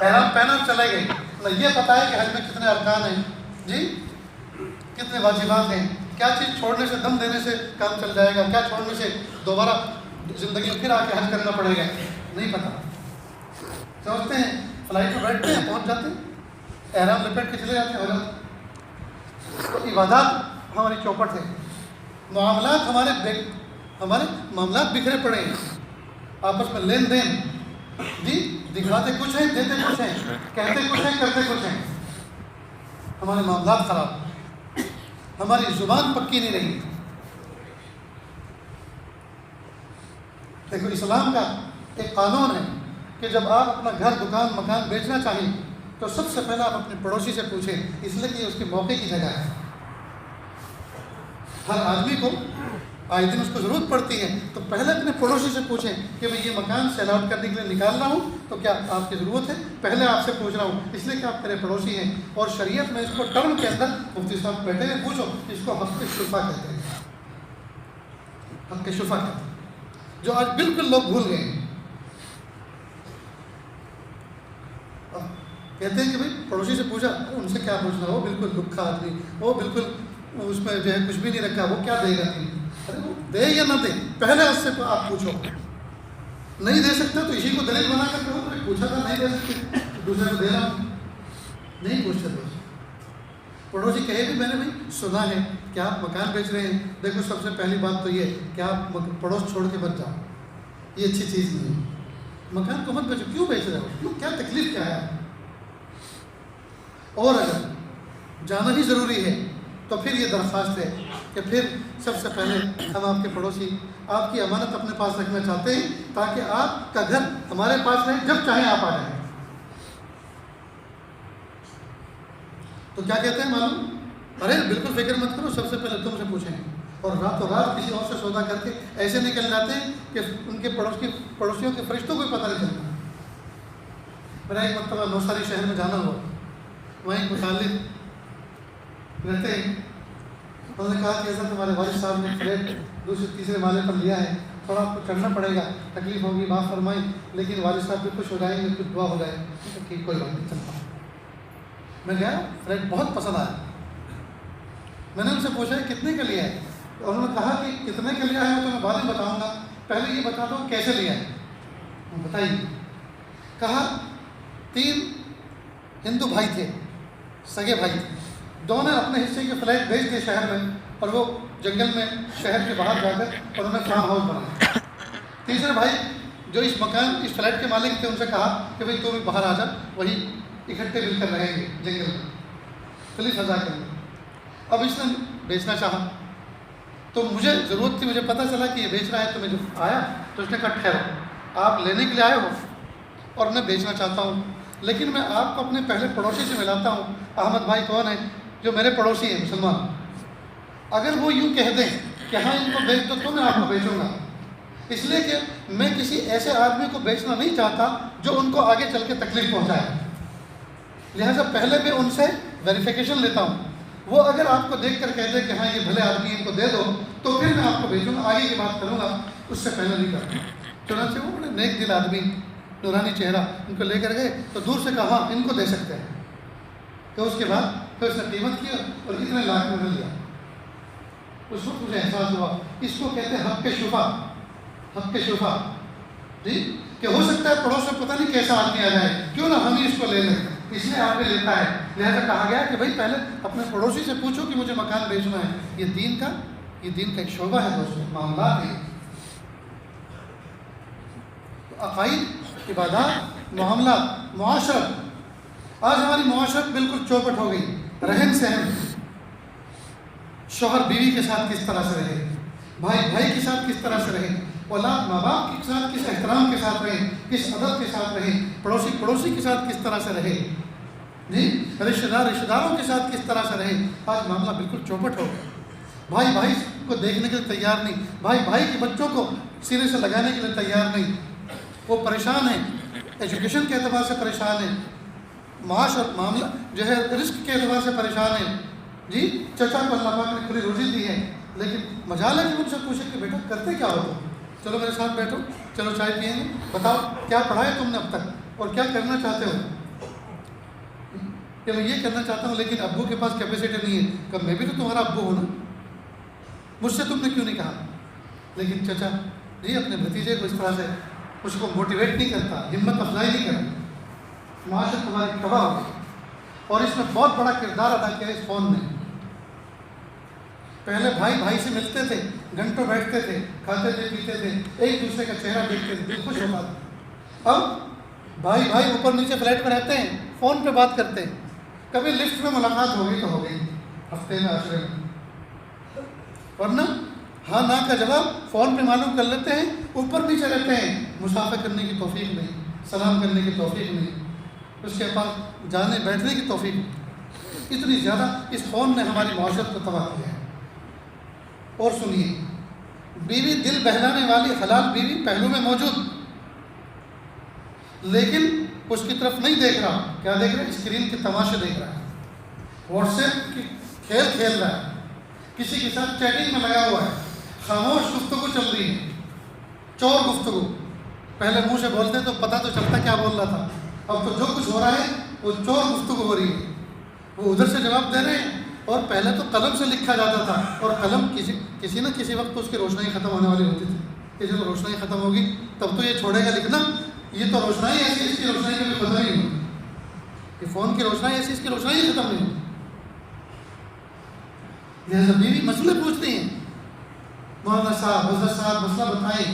احرام پہنا چلے گئے، نہ یہ پتہ ہے کہ حج میں کتنے ارکان ہیں، جی کتنے واجبات ہیں، کیا چیز چھوڑنے سے، دم دینے سے کام چل جائے گا، کیا چھوڑنے سے دوبارہ زندگی میں پھر آ کے حج کرنا پڑے گا، نہیں پتہ. سمجھتے ہیں فلائٹ میں بیٹھتے ہیں، پہنچ جاتے ہیں، احرام لپیٹ کے چلے جاتے ہیں، ہو جاتے. تو عبادات ہماری چوپٹ ہے. معاملات ہمارے معاملات بکھرے پڑے ہیں، آپس میں لین دین. جی دکھاتے کچھ ہیں، دیتے کچھ ہیں، کہتے کچھ ہیں، کرتے کچھ ہیں. ہمارے معاملات خراب، ہماری زبان پکی نہیں رہی. دیکھو اسلام کا ایک قانون ہے کہ جب آپ اپنا گھر دکان مکان بیچنا چاہیں تو سب سے پہلے آپ اپنے پڑوسی سے پوچھیں، اس لیے کہ اس کے موقع کی جگہ ہے. ہر آدمی کو آئے دن اس کو ضرورت پڑتی ہے، تو پہلے اپنے پڑوسی سے پوچھیں کہ میں یہ مکان سیل آؤٹ کرنے کے لیے نکال رہا ہوں تو کیا آپ کی ضرورت ہے. پہلے آپ سے پوچھ رہا ہوں اس لیے کہ آپ میرے پڑوسی ہیں. اور شریعت میں اس کو ٹرم کے اندر مفتی صاحب بیٹھے ہیں، پوچھو، اس کو حق شفا کہتے ہیں. حق شفا کہتے ہیں، جو آج بالکل لوگ بھول گئے ہیں. کہتے ہیں کہ بھائی پڑوسی سے پوچھا، ان سے کیا پوچھنا، وہ بالکل لکھا آدمی، وہ بالکل اس میں جو ہے کچھ بھی نہیں رکھا، وہ کیا دے گا. ارے وہ دے یا نہ دے، پہلے اس سے آپ پوچھو. نہیں دے سکتا تو اسی کو دلیل بنا کر کہو پوچھا تھا نہیں دے سکتے، دوسرے کو دے رہا ہوں. نہیں پوچھتے دوست. پڑوسی کہے بھی میں نے بھائی سنا ہے کہ آپ مکان بیچ رہے ہیں، دیکھو سب سے پہلی بات تو یہ کہ آپ پڑوس چھوڑ کے بچ جاؤ، یہ اچھی چیز نہیں ہے. مکان کو مت بیچو. کیوں بیچ رہے ہو؟ کیوں، کیا تکلیف کیا ہے؟ اور اگر جانا ہی ضروری ہے تو پھر یہ درخواست ہے کہ پھر سب سے پہلے ہم آپ کے پڑوسی آپ کی امانت اپنے پاس رکھنا چاہتے ہیں تاکہ آپ کا گھر ہمارے پاس رہے، جب چاہیں آپ آ جائیں. تو کیا کہتے ہیں معلوم؟ ارے بالکل فکر مت کرو، سب سے پہلے تم سے پوچھیں. اور راتوں رات کسی اور سے سودا کر کے ایسے نکل جاتے ہیں کہ ان کے پڑوسیوں کے فرشتوں کو بھی پتہ نہیں چلتا. میرا ایک مرتبہ نوساری شہر میں جانا ہوا، وہیں متعلق رہتے ہیں. انہوں نے کہا کہ ایسا تمہارے والد صاحب نے فلیٹ دوسرے تیسرے مالے پر لیا ہے تھوڑا آپ کو چڑھنا پڑے گا، تکلیف ہوگی، معاف فرمائیں، لیکن والد صاحب بھی خوش ہو جائیں گے، کچھ دعا ہو جائے گی، ٹھیک کوئی بات نہیں، چلتا ہوں۔ میں گیا، فلیٹ بہت پسند آیا۔ میں نے ان سے پوچھا کتنے کا لیا ہے، اور انہوں نے کہا کہ کتنے کا لیا ہے تو میں بعد میں بتاؤں گا، پہلے یہ بتا دو کیسے لیا ہے۔ بتائیے۔ کہا 3 ہندو بھائی تھے، سگے بھائی تھے، دونوں نے اپنے حصے کے فلیٹ بیچ دیے شہر میں، اور وہ جنگل میں شہر کے باہر جا کر اور انہوں نے فارم ہاؤس بنایا۔ تیسرے بھائی جو اس فلیٹ کے مالک تھے، ان سے کہا کہ بھائی تو بھی باہر آ جا، وہی اکٹھے مل کر رہیں گے جنگل میں، کھلی فضا کے اندر۔ اب اس نے بیچنا چاہا تو مجھے ضرورت تھی، مجھے پتہ چلا کہ یہ بیچ رہا ہے، تو میں جب آیا تو اس نے کہا ٹھہرو، آپ لینے کے لیے آئے ہو اور میں بیچنا چاہتا ہوں، لیکن میں آپ کو اپنے پہلے پڑوسی سے ملاتا ہوں۔ احمد بھائی کون ہے؟ جو میرے پڑوسی ہیں مسلمان۔ اگر وہ یوں کہہ دیں کہ ہاں ان کو بیچ دو تو میں آپ کو بیچوں گا، اس لیے کہ میں کسی ایسے آدمی کو بیچنا نہیں چاہتا جو ان کو آگے چل کے تکلیف پہنچائے، لہٰذا پہلے میں ان سے ویریفیکیشن لیتا ہوں۔ وہ اگر آپ کو دیکھ کر کہہ دے کہ ہاں یہ بھلے آدمی ان کو دے دو تو پھر میں آپ کو بیچوں گا، آگے کی بات کروں گا، اس سے پہلے نہیں کرتا۔ چنانچہ وہ بڑے نیک دل آدمی، نورانی چہرہ، ان کو لے کر گئے تو دور سے کہا ہاں ان کو دے سکتے ہیں۔ تو اس کے بعد پھر اس نے قیمت کیا اور اتنے لاکھ میں لیا۔ اس وقت مجھے احساس ہوا اس کو کہتے ہیں حق شفا، حق شفا، جی، کہ ہو سکتا ہے پڑوس میں پتہ نہیں کیسا آدمی آ جائے، کیوں نہ ہم ہی اس کو لے لیں، اس لیے آپ نے لیتا ہے۔ لہٰذا کہا گیا کہ بھائی پہلے اپنے پڑوسی سے پوچھو کہ مجھے مکان بیچنا ہے۔ یہ دین کا ایک شعبہ ہے دوستوں، معاملات ہیں، عقائد، عبادات، معاملات، معاشرت۔ آج ہماری معاشرت بالکل چوپٹ ہو گئی، رہن سہن، شوہر بیوی کے ساتھ کس طرح سے رہے، بھائی بھائی کے ساتھ کس طرح سے رہے، اولاد ماں باپ کے ساتھ کس احترام کے ساتھ رہے، کس ادب کے ساتھ رہے، پڑوسی کے ساتھ کس طرح سے رہے، جی، رشتہ داروں کے ساتھ کس طرح سے رہے۔ آج معاملہ بالکل چوپٹ ہو گیا، بھائی بھائی کو دیکھنے کے لیے تیار نہیں، بھائی بھائی کے بچوں کو سینے سے لگانے کے لیے تیار نہیں، وہ پریشان ہیں، ایجوکیشن کے اعتبار سے پریشان ہیں، معاش اور معاملہ جو ہے رزق کے اعتبار سے پریشان ہیں، جی، چچا کو اللہ پاک نے کھلی روزی دی ہے، لیکن مجال ہے کہ ان سے پوچھے کہ بیٹا کرتے کیا ہو، چلو میرے ساتھ بیٹھو، چلو چائے پئیں گے، بتاؤ کیا پڑھا ہے تم نے اب تک اور کیا کرنا چاہتے ہو؟ کہ میں یہ کرنا چاہتا ہوں لیکن ابو کے پاس کیپیسٹی نہیں ہے۔ کہ میں بھی تو تمہارا ابو ہوں نا، مجھ سے تم نے کیوں نہیں کہا؟ لیکن چچا جی اپنے بھتیجے کو اس طرح سے اس کو موٹیویٹ نہیں کرتا، ہمت افزائی نہیں کرتا، معاشرت تمہاری تباہ ہو گئی۔ اور اس میں بہت بڑا کردار ادا کیا اس فون نے۔ پہلے بھائی بھائی سے ملتے تھے، گھنٹوں بیٹھتے تھے، کھاتے تھے، پیتے تھے، ایک دوسرے کا چہرہ دیکھتے تھے، دل خوش ہوتا تھا۔ اب بھائی بھائی اوپر نیچے فلیٹ میں رہتے ہیں، فون پہ بات کرتے ہیں، کبھی لفٹ میں ملاقات ہوگی تو ہو گئی، ہفتے میں عشرے میں، ورنہ ہاں نا کا جواب فون پہ معلوم کر لیتے ہیں، اوپر نیچے رہتے ہیں، مسافہ کرنے کی توفیق نہیں، سلام کرنے کی توفیق نہیں، اس کے پاس جانے بیٹھنے کی توفیق نہیں۔ اتنی زیادہ اس فون نے ہماری معاشرت کو تباہ کیا ہے۔ اور سنیے، بیوی دل بہلانے والی حلال بیوی پہلو میں موجود، لیکن اس کی طرف نہیں دیکھ رہا، کیا دیکھ رہا ہے؟ اسکرین کے تماشے دیکھ رہا ہے، واٹس ایپ کی کھیل کھیل رہا ہے، کسی کے ساتھ چیٹنگ میں لگا ہوا ہے، خاموش گفتگو چل رہی ہے، چور گفتگو۔ پہلے منہ سے بولتے تو پتہ تو چلتا کیا بول رہا تھا، اب تو جو کچھ ہو رہا ہے وہ چور گفتگو ہو رہی ہے، وہ ادھر سے جواب دے رہے ہیں، اور پہلے تو قلم سے لکھا جاتا تھا، اور قلم کسی نہ کسی وقت تو اس کی روشنائی ختم ہونے والی ہوتی تھی، کہ جب روشنائی ختم ہوگی تب تو یہ چھوڑے گا لکھنا، یہ تو روشنائی ایسی، اس کی روشنائی کبھی ختم نہیں ہوگی، کہ فون کی روشنائی ایسی، اس کی روشنائی ہی ختم نہیں ہوگی۔ لہٰذا بیوی مسئلے پوچھتی ہیں، مولانا صاحب، حضرت صاحب مسئلہ بتائیں،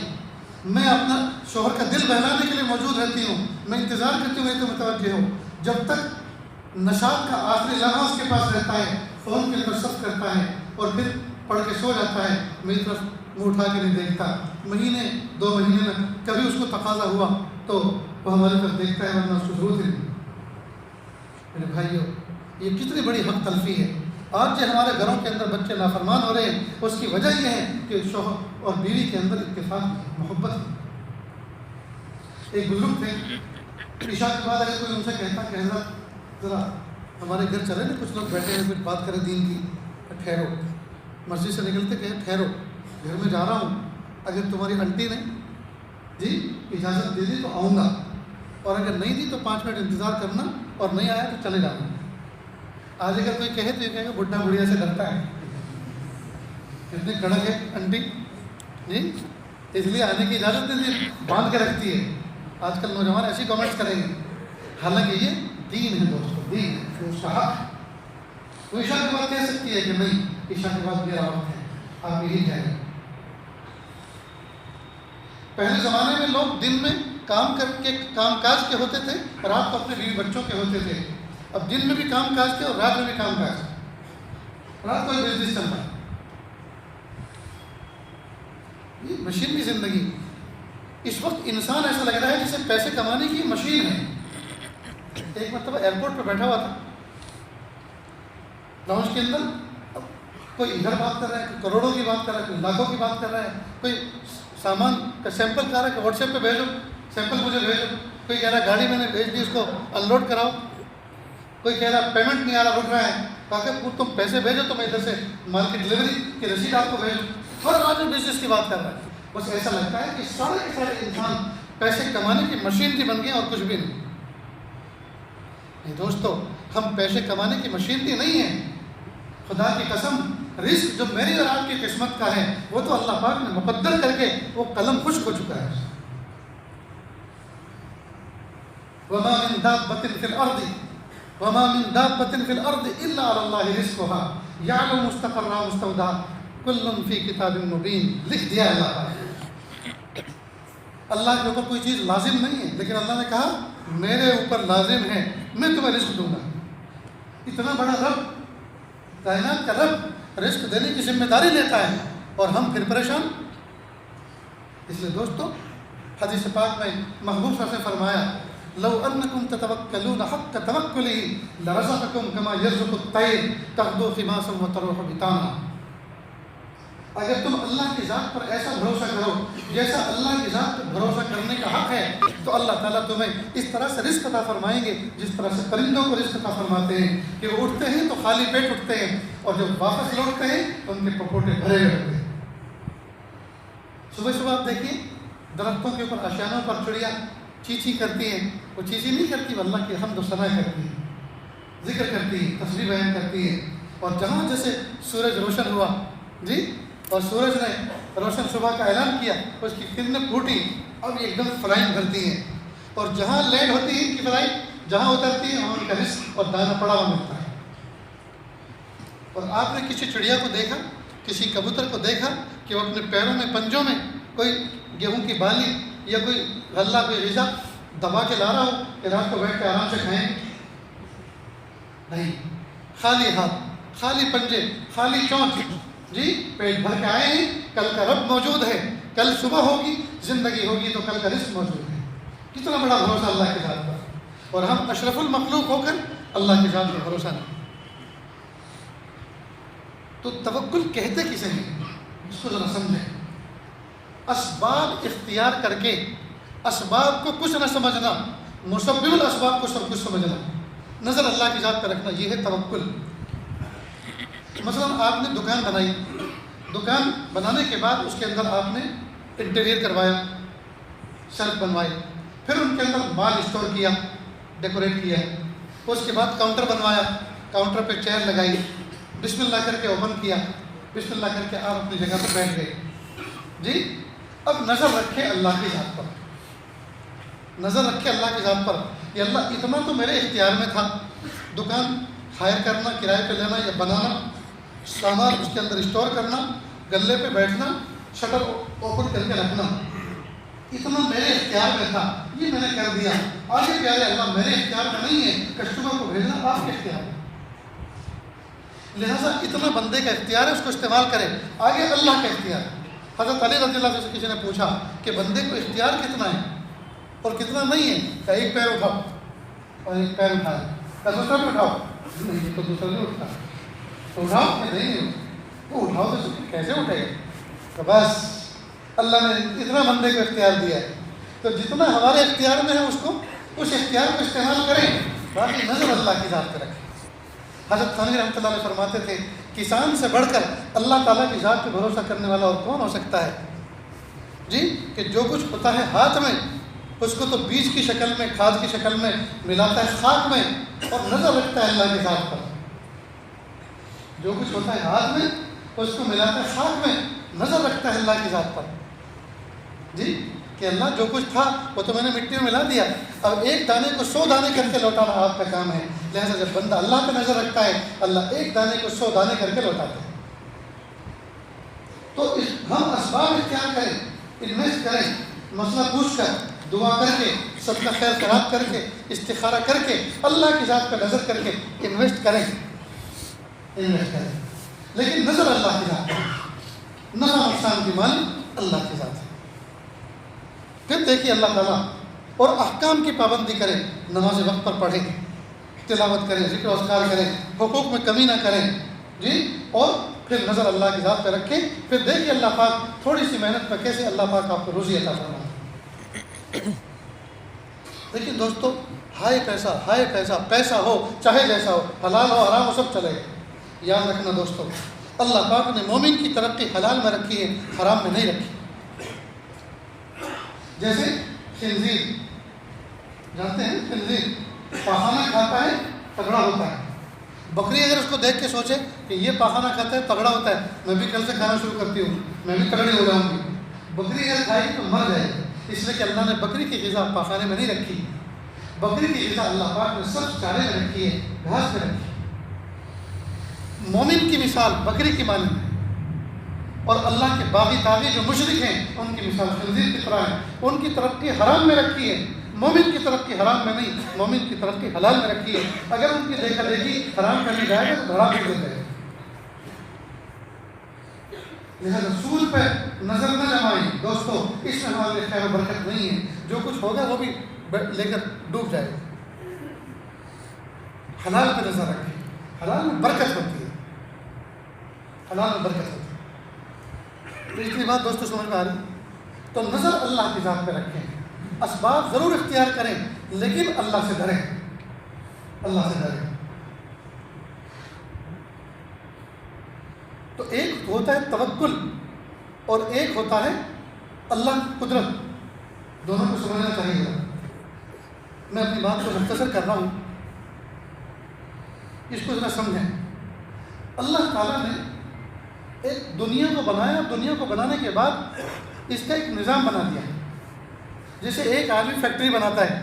میں اپنا شوہر کا دل بہلانے کے لیے موجود رہتی ہوں، میں انتظار کرتی ہوں تو متوجہ ہو، جب تک نشاط کا آخری لمحہ اس کے پاس رہتا ہے، فون کی طرف صرف کرتا ہے اور پھر پڑھ کے سو جاتا ہے، میری طرف منہ اٹھا کے نہیں دیکھتا۔ مہینے 2 مہینے میں کبھی اس کو تقاضا ہوا تو وہ ہماری طرف دیکھتا ہے، ورنہ اس کو ضرورت ہی نہیں۔ میرے بھائیو، یہ کتنی بڑی حق تلفی ہے۔ آج جو ہمارے گھروں کے اندر بچے نافرمان ہو رہے ہیں، اس کی وجہ یہ ہے کہ شوہر اور بیوی کے اندر اتفاق محبت ہے۔ ایک بزرگ تھے، عشاء کے بعد اگر کوئی ان سے کہتا کہ حضرت ذرا ہمارے گھر چلے نا، کچھ لوگ بیٹھے ہیں، کچھ بات کریں دین کی، ٹھہرو، مسجد سے نکلتے کہ ٹھہرو، گھر میں جا رہا ہوں، اگر تمہاری آنٹی نے جی اجازت دے دی تو آؤں گا، اور اگر نہیں دی تو 5 منٹ انتظار کرنا، اور نہیں آیا تو چلے جانا۔ آج اگر کوئی کہے تو یہ کہے گا بڈھا بڑھیا سے ڈرتا ہے، اتنی کڑک ہے آنٹی جی، اس لیے آنے کی اجازت دے دی، باندھ کے رکھتی ہے۔ آج کل نوجوان ایسی کامنٹس کریں گے، حالانکہ یہ دین ہے دوستو، دین ہے، اس کا حق ہے۔ وہ عشاء کے بعد کہہ سکتی ہے کہ نہیں عشاء کے بعد میرا وقت ہے، آپ یہی کہیں۔ پہلے زمانے میں لوگ دن میں کام کاج کے ہوتے تھے، رات کو اپنے بیوی بچوں کے ہوتے تھے۔ اب دن میں بھی کام کاج کے اور رات میں بھی کام کاج، رات کو بزنس چل رہا ہے، یہ مشین کی زندگی۔ اس وقت انسان ایسا لگ رہا ہے جسے پیسے کمانے کی مشین ہے۔ ایک مرتبہ ایئرپورٹ پہ بیٹھا ہوا تھا لاؤنج کے اندر، اب کوئی ادھر بات کر رہا ہے، کوئی کروڑوں کی بات کر رہا ہے، کوئی لاکھوں کی بات کر رہا ہے، کوئی سامان کا سیمپل کر رہا ہے کہ واٹس ایپ پہ بھیجو، سیمپل مجھے بھیجو، کوئی کہہ رہا ہے گاڑی میں نے بھیج دی، اس کو ان لوڈ کراؤ، کوئی کہہ رہا ہے پیمنٹ نہیں آ رہا، رک رہا ہے، کہا کہ تم پیسے بھیجو تو میں ادھر سے مال کی ڈلیوری کی رسید آپ کو بھیجوں۔ ہر آدمی بزنس کی بات کر رہا ہے۔ بس ایسا لگتا ہے کہ سارے کے سارے انسان پیسے کمانے کی مشین کی بن گئے اور کچھ بھی نہیں۔ دوستو ہم پیسے کمانے کی مشین کی نہیں ہیں، خدا کی قسم رزق جو میری اور آپ کی قسمت کا ہے وہ تو اللہ پاک نے مقدر کر کے وہ قلم خشک ہو چکا ہے۔ وما من دابة في الأرض وما من دابة في الأرض إلا على الله رزقها يعلم مستقرها ومستودعها كل في كتاب مبين۔ لکھ دیا اللہ نے۔ اللہ کے اوپر کوئی چیز لازم نہیں ہے، لیکن اللہ نے کہا میرے اوپر لازم ہے، میں تمہیں رزق دوں گا۔ اتنا بڑا رب، کائنات کا رب رزق دینے کی ذمہ داری لیتا ہے اور ہم پھر پریشان۔ اس لیے دوستو حدیث پاک میں محبوب صلی اللہ علیہ وسلم نے فرمایا لو انکم تتوکلون حق توکلہ لرزقکم کما یرزق الطیر تغدو خماسا وتروح بطانا۔ اگر تم اللہ کی ذات پر ایسا بھروسہ کرو جیسا اللہ کی ذات پر بھروسہ کرنے کا حق ہے، تو اللہ تعالیٰ تمہیں اس طرح سے رزق عطا فرمائیں گے جس طرح سے پرندوں کو رزق عطا فرماتے ہیں کہ وہ اٹھتے ہیں تو خالی پیٹ اٹھتے ہیں اور جب واپس لوٹتے ہیں تو ان کے پپوٹے بھرے ہوئے ہوتے ہیں۔ صبح صبح آپ دیکھیے درختوں کے اوپر آشیانوں پر چڑیا چیچی کرتی ہیں، وہ چیچی نہیں کرتی، وہ اللہ کی حمد و ثنا کرتی ہے، ذکر کرتی ہے، تسبیح بیان کرتی ہے۔ اور جہاں جیسے سورج روشن ہوا جی، اور سورج نے روشن صبح کا اعلان کیا، اس کی کرنیں پھوٹی، اب یہ ایک دم فلائنگ بھرتی ہیں، اور جہاں لینڈ ہوتی ہے ان کی فلائنگ، جہاں اترتی ہے وہاں ان کا رزق اور دانہ پڑا ہوا ملتا ہے۔ اور آپ نے کسی چڑیا کو دیکھا، کسی کبوتر کو دیکھا کہ وہ اپنے پیروں میں پنجوں میں کوئی گیہوں کی بالی یا کوئی غلہ کوئی غذا دبا کے لا رہا ہو کہ رات کو بیٹھ کے آرام سے کھائیں؟ نہیں، خالی ہاتھ، خالی پنجے، خالی چونچ جی، پیٹ بھر کے آئے ہیں۔ کل کا رب موجود ہے، کل صبح ہوگی، زندگی ہوگی تو کل کا رزق موجود ہے۔ کتنا بڑا بھروسہ اللہ کی ذات پر، اور ہم اشرف المخلوق ہو کر اللہ کی ذات پر بھروسہ نہیں۔ تو توکل کہتے کسے ہیں اس کو ذرا سمجھیں۔ اسباب اختیار کر کے اسباب کو کچھ نہ سمجھنا، مسبب الاسباب کو سب کچھ سمجھنا، نظر اللہ کی ذات پر رکھنا، یہ ہے توکل۔ مثلا آپ نے دکان بنائی، دکان بنانے کے بعد اس کے اندر آپ نے انٹیریئر کروایا، شیلف بنوائی، پھر ان کے اندر مال اسٹور کیا، ڈیکوریٹ کیا، اس کے بعد کاؤنٹر بنوایا، کاؤنٹر پہ چیئر لگائی، بسم اللہ کر کے اوپن کیا، بسم اللہ کر کے آپ اپنی جگہ پر بیٹھ گئے جی۔ اب نظر رکھے اللہ کی ذات پر، نظر رکھے اللہ کی ذات پر، یہ اللہ اتنا تو میرے اختیار میں تھا، دکان ہائر کرنا، کرائے پہ لینا یا بنانا، سامان اس کے اندر اسٹور کرنا، گلے پہ بیٹھنا، شٹر اوپن کر کے رکھنا، اتنا میرے اختیار میں تھا، یہ میں نے کر دیا۔ آگے پیارے اللہ میرے اختیار میں نہیں ہے، کسٹمر کو بھیجنا آپ کے اختیار میں، لہٰذا اتنا بندے کا اختیار ہے، اس کو استعمال کرے، آگے اللہ کا اختیار ہے۔ حضرت علی رضی اللہ عنہ سے کسی نے پوچھا کہ بندے کو اختیار کتنا ہے اور کتنا نہیں ہے؟ کہ ایک پیر اٹھاؤ اور ایک پیر اٹھائے، کہ دوسرا بھی اٹھاؤ، نہیں تو دوسرا نہیں اٹھتا، تو اٹھاؤ کہ نہیں، وہ اٹھاؤ تو کیسے اٹھے گا؟ تو بس اللہ نے اتنا بندے کو اختیار دیا ہے، تو جتنا ہمارے اختیار میں ہے اس کو، اس اختیار کو استعمال کریں، باقی نظر اللہ کی ذات پہ رکھیں۔ حضرت تھانوی رحمۃ اللہ علیہ فرماتے تھے کسان سے بڑھ کر اللہ تعالیٰ کی ذات پہ بھروسہ کرنے والا اور کون ہو سکتا ہے جی کہ جو کچھ ہوتا ہے ہاتھ میں اس کو تو بیج کی شکل میں، کھاد کی شکل میں ملاتا ہے خاک میں اور نظر رکھتا ہے اللہ کی ذات پر۔ جو کچھ ہوتا ہے ہاتھ میں اس کو ملاتا ہے خاک میں، نظر رکھتا ہے اللہ کی ذات پر، جی کہ اللہ جو کچھ تھا وہ تو میں نے مٹی میں ملا دیا، اب ایک دانے کو 100 دانے کر کے لوٹانا آپ کا کام ہے۔ لہذا جب بندہ اللہ پہ نظر رکھتا ہے، اللہ ایک دانے کو 100 دانے کر کے لوٹاتے ہیں۔ تو ہم اسباب اختیار کریں، انویسٹ کریں، مسئلہ پوچھ کر، دعا کر کے، سب کا خیر خراب کر کے، استخارہ کر کے، اللہ کی ذات پہ نظر کر کے انویسٹ کریں، لیکن نظر اللہ کی ذات ہے، نفع نقصان کی مالک اللہ کی ذات ہے۔ پھر دیکھیے اللہ تعالیٰ اور احکام کی پابندی کریں، نماز وقت پر پڑھیں، تلاوت کریں، ذکر و اذکار کریں، حقوق میں کمی نہ کریں، جی اور پھر نظر اللہ کی ذات پہ رکھیں، پھر دیکھیے اللہ پاک تھوڑی سی محنت پہ کیسے اللہ پاک آپ کو روزی عطا فرمائے۔ لیکن دوستو ہائے پیسہ، پیسہ ہو چاہے جیسا ہو، حلال ہو حرام ہو، سب چلے گا۔ یاد رکھنا دوستو، اللہ پاک نے مومن کی ترقی حلال میں رکھی ہے، حرام میں نہیں رکھی۔ جیسے خنزیر، جانتے ہیں خنزیر پاخانہ کھاتا ہے تگڑا ہوتا ہے، بکری اگر اس کو دیکھ کے سوچے کہ یہ پاخانہ کھاتا ہے تگڑا ہوتا ہے، میں بھی کل سے کھانا شروع کرتی ہوں، میں بھی تگڑی ہو جاؤں گی، بکری اگر کھائے گی تو مر جائے گی۔ اس لیے کہ اللہ نے بکری کی غذا پاخانے میں نہیں رکھی، بکری کی غذا اللہ پاک نے سب چارے میں رکھی ہے، گھاس میں رکھی ہے۔ مومن کی مثال بکری کی مانند ہے، اور اللہ کے باغی تاغی جو مشرک ہیں ان کی مثال خنزیر کی طرح ہے، ان کی ترقی حرام میں رکھی ہے، مومن کی ترقی حرام میں نہیں، مومن کی ترقی حلال میں رکھی ہے۔ اگر ان کی دیکھا دیکھی حرام کرنے جائے گا تو بڑا بھی دے گا۔ لہذا سود پہ نظر نہ جمائیں دوستو، اس میں ہمارے خیر و برکت نہیں ہے، جو کچھ ہوگا وہ بھی لے کر ڈوب جائے گا۔ حلال پہ نظر رکھیں، حلال میں برکت ہوتی ہے، حلال میں برکت ہوتی ہے۔ پچھلی بات دوستو سمجھ میں آ رہی؟ تو نظر اللہ کی ذات پہ رکھیں، اسباب ضرور اختیار کریں لیکن اللہ سے ڈریں، اللہ سے ڈریں۔ تو ایک ہوتا ہے توکل اور ایک ہوتا ہے اللہ کی قدرت، دونوں کو سمجھنا چاہیے۔ میں اپنی بات کو مختصر کر رہا ہوں، اس کو ذرا سمجھیں۔ اللہ تعالیٰ نے ایک دنیا کو بنایا، دنیا کو بنانے کے بعد اس کا ایک نظام بنا دیا۔ جیسے ایک آدمی فیکٹری بناتا ہے،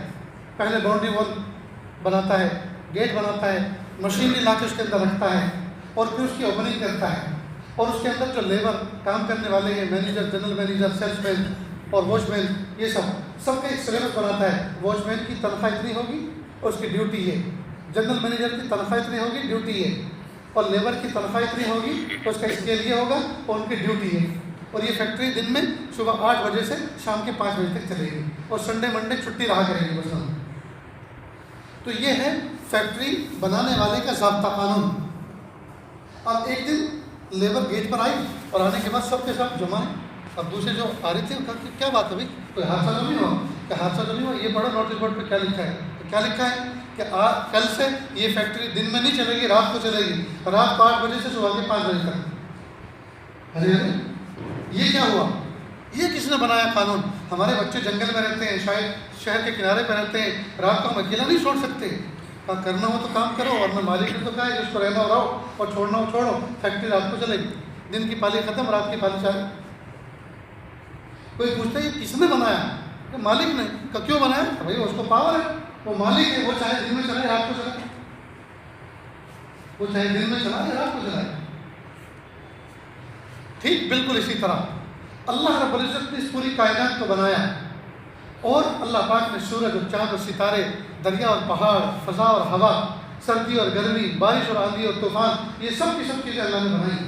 پہلے باؤنڈری وال بناتا ہے، گیٹ بناتا ہے، مشینری لا کے اس کے اندر رکھتا ہے اور پھر اس کی اوپننگ کرتا ہے، اور اس کے اندر جو لیبر کام کرنے والے ہیں، مینیجر، جنرل مینیجر، سیلس مین اور واچ مین، یہ سب کا ایک سلیبس بناتا ہے۔ واچ مین کی تنخواہ اتنی ہوگی اور اس کی ڈیوٹی ہے، جنرل مینیجر کی تنخواہ اتنی ہوگی، ڈیوٹی ہے، اور لیبر کی تنخواہ اتنی ہوگی تو اس کا اسکیل یہ ہوگا اور ان کی ڈیوٹی ہے۔ اور یہ فیکٹری دن میں صبح 8 بجے سے شام کے 5 بجے تک چلے گی اور سنڈے منڈے چھٹی رہا کرے گی مثلاً۔ تو یہ ہے فیکٹری بنانے والے کا ضابطہ قانون۔ اب ایک دن لیبر گیٹ پر آئی اور آنے کے بعد سب کے ساتھ جمع ہے۔ اب دوسرے جو آ رہے تھے کہا کہ کیا بات ہے بھائی، کوئی حادثہ تو نہیں ہوا؟ کہ حادثہ تو نہیں ہوا، یہ پڑھو نوٹس بورڈ پہ کیا لکھا ہے۔ کیا لکھا ہے کہ کل سے یہ فیکٹری دن میں نہیں چلے گی، رات کو چلے گی، رات کو 8 بجے سے صبح کے 5 بجے تک۔ ارے یہ کیا ہوا؟ یہ کس نے بنایا قانون؟ ہمارے بچے جنگل میں رہتے ہیں، شاید شہر کے کنارے پہ رہتے ہیں، رات کو ہم اکیلا نہیں چھوڑ سکتے۔ کہا کرنا ہو تو کام کرو، اور میں مالک نے تو کہا ہے جس کو رہنا ہو رہو اور چھوڑنا ہو چھوڑو، فیکٹری رات کو چلے گی، دن کی پالی ختم، رات کی پالی چالو۔ کوئی پوچھتا ہے یہ کس نے بنایا؟ کہ مالک نے۔ کہ کیوں بنایا؟ بھائی اس کو پاور ہے، وہ مالک ہے، وہ چاہے دن میں چلائے رات کو چلائے، وہ چاہے دن میں چلائے رات کو چلائے۔ ٹھیک بالکل اسی طرح اللہ رب العزت نے اس پوری کائنات کو بنایا، اور اللہ پاک نے سورج اور چاند اور ستارے، دریا اور پہاڑ، فضا اور ہوا، سردی اور گرمی، بارش اور آندھی اور طوفان، یہ سب کی سب چیزیں اللہ نے بنائی،